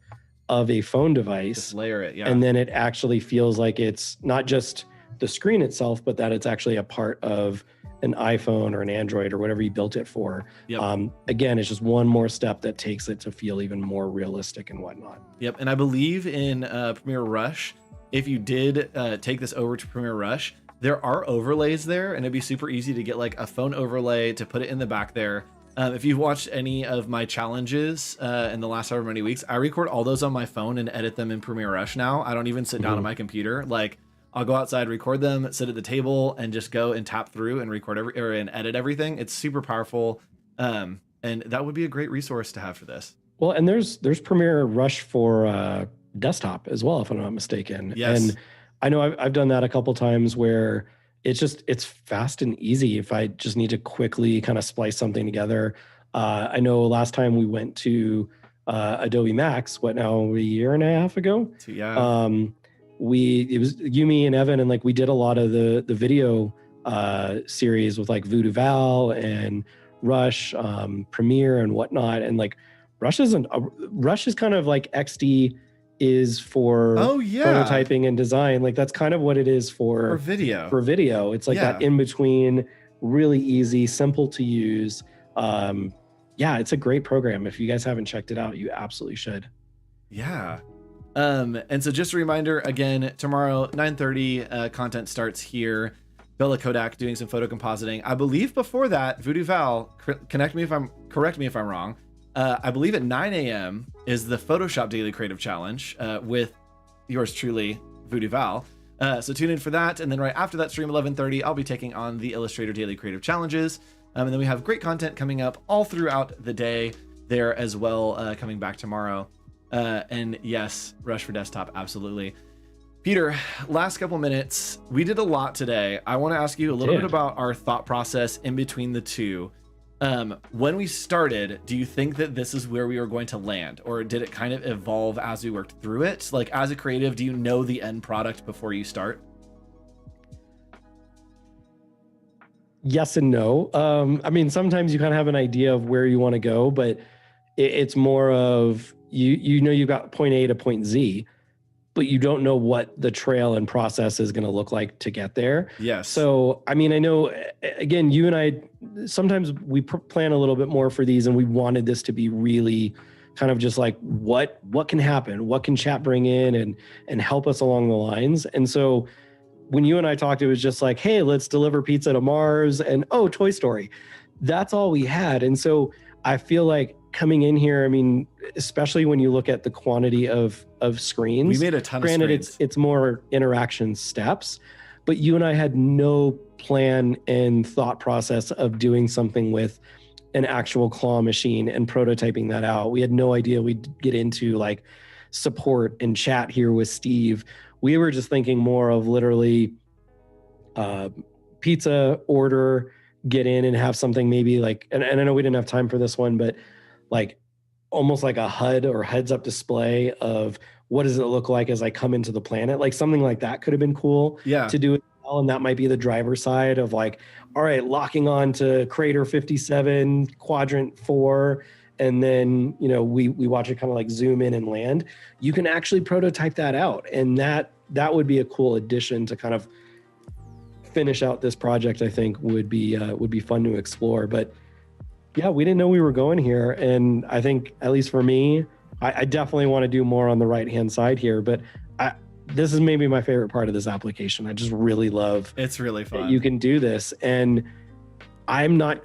of a phone device. Just layer it, yeah. And then it actually feels like it's not just the screen itself, but that it's actually a part of an iPhone or an Android or whatever you built it for. Yep. Again, it's just one more step that takes it to feel even more realistic and whatnot. Yep. And I believe in Premiere Rush, if you did take this over to Premiere Rush, there are overlays there, and it'd be super easy to get like a phone overlay to put it in the back there. If you've watched any of my challenges in the last however many weeks, I record all those on my phone and edit them in Premiere Rush now. I don't even sit down at my computer. Like, I'll go outside, record them, sit at the table, and just go and tap through and record and edit everything. It's super powerful. And that would be a great resource to have for this. Well, and there's Premiere Rush for desktop as well, if I'm not mistaken. Yes. And I know I've done that a couple times where it's fast and easy if I just need to quickly kind of splice something together. I know last time we went to Adobe Max, what now, a year and a half ago? Yeah. It was you, me, and Evan, and like we did a lot of the video series with like Voodoo Val and Rush, Premiere and whatnot. And like Rush is kind of like XD is for prototyping and design. Like that's kind of what it is for video. For video, it's like that in between, really easy, simple to use. It's a great program. If you guys haven't checked it out, you absolutely should. Yeah. And so just a reminder, again, tomorrow, 9:30, content starts here. Bella Kodak doing some photo compositing. I believe before that, Voodoo Val, correct me if I'm wrong. I believe at 9 a.m. is the Photoshop Daily Creative Challenge with yours truly, Voodoo Val. So tune in for that. And then right after that stream, 11:30, I'll be taking on the Illustrator Daily Creative Challenges. And then we have great content coming up all throughout the day there as well, coming back tomorrow. And yes, Rush for Desktop, absolutely. Peter, last couple minutes, we did a lot today. I want to ask you a little bit about our thought process in between the two. When we started, do you think that this is where we were going to land, or did it kind of evolve as we worked through it? Like as a creative, do you know the end product before you start? Yes and no. I mean, sometimes you kind of have an idea of where you want to go, but it's more of you know you've got point A to point Z, but you don't know what the trail and process is going to look like to get there. Yes. So, I mean, I know, again, you and I, sometimes we plan a little bit more for these, and we wanted this to be really kind of just like, what can happen? What can chat bring in and help us along the lines? And so when you and I talked, it was just like, hey, let's deliver pizza to Mars and, oh, Toy Story. That's all we had. And so I feel like coming in here, I mean, especially when you look at the quantity of screens, we made a ton of screens. Granted, it's more interaction steps, but you and I had no plan and thought process of doing something with an actual claw machine and prototyping that out. We had no idea we'd get into like support and chat here with Steve. We were just thinking more of literally pizza order, get in and have something maybe like, and I know we didn't have time for this one, but like almost like a HUD or heads up display of what does it look like as I come into the planet? Like something like that could have been cool to do it well. And that might be the driver side of like, all right, locking on to crater 57, quadrant 4. And then, you know, we watch it kind of like zoom in and land. You can actually prototype that out. And that would be a cool addition to kind of finish out this project. I think would be fun to explore. But yeah, we didn't know we were going here. And I think, at least for me, I definitely want to do more on the right-hand side here. But this is maybe my favorite part of this application. I just really love it's really fun. You can do this. And I'm not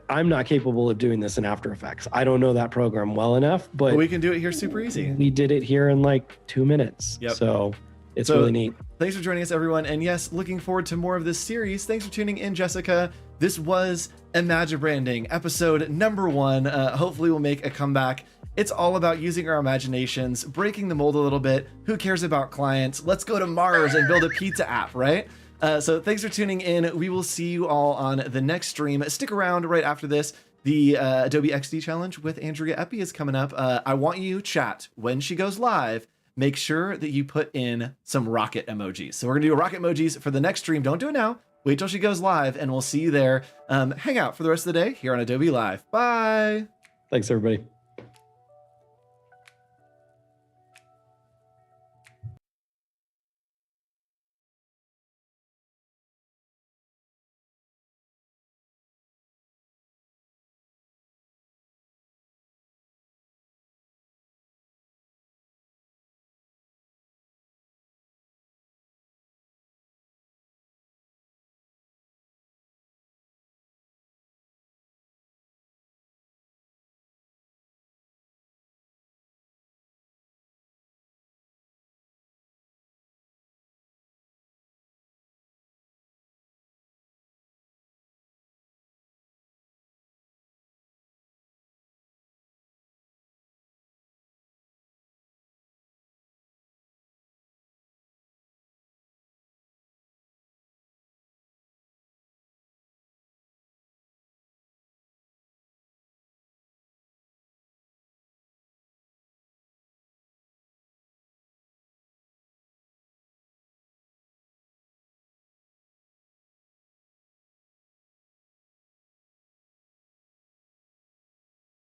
capable of doing this in After Effects. I don't know that program well enough, but we can do it here super easy. We did it here in like 2 minutes. Yep. So it's really neat. Thanks for joining us, everyone. And yes, looking forward to more of this series. Thanks for tuning in, Jessica. This was Imagibranding, episode number 1. Hopefully we'll make a comeback. It's all about using our imaginations, breaking the mold a little bit. Who cares about clients? Let's go to Mars and build a pizza app, right? So thanks for tuning in. We will see you all on the next stream. Stick around right after this. The Adobe XD challenge with Andrea Epi is coming up. I want you, chat, when she goes live, make sure that you put in some rocket emojis. So we're gonna do rocket emojis for the next stream. Don't do it now. Wait till she goes live and we'll see you there. Hang out for the rest of the day here on Adobe Live. Bye. Thanks, everybody.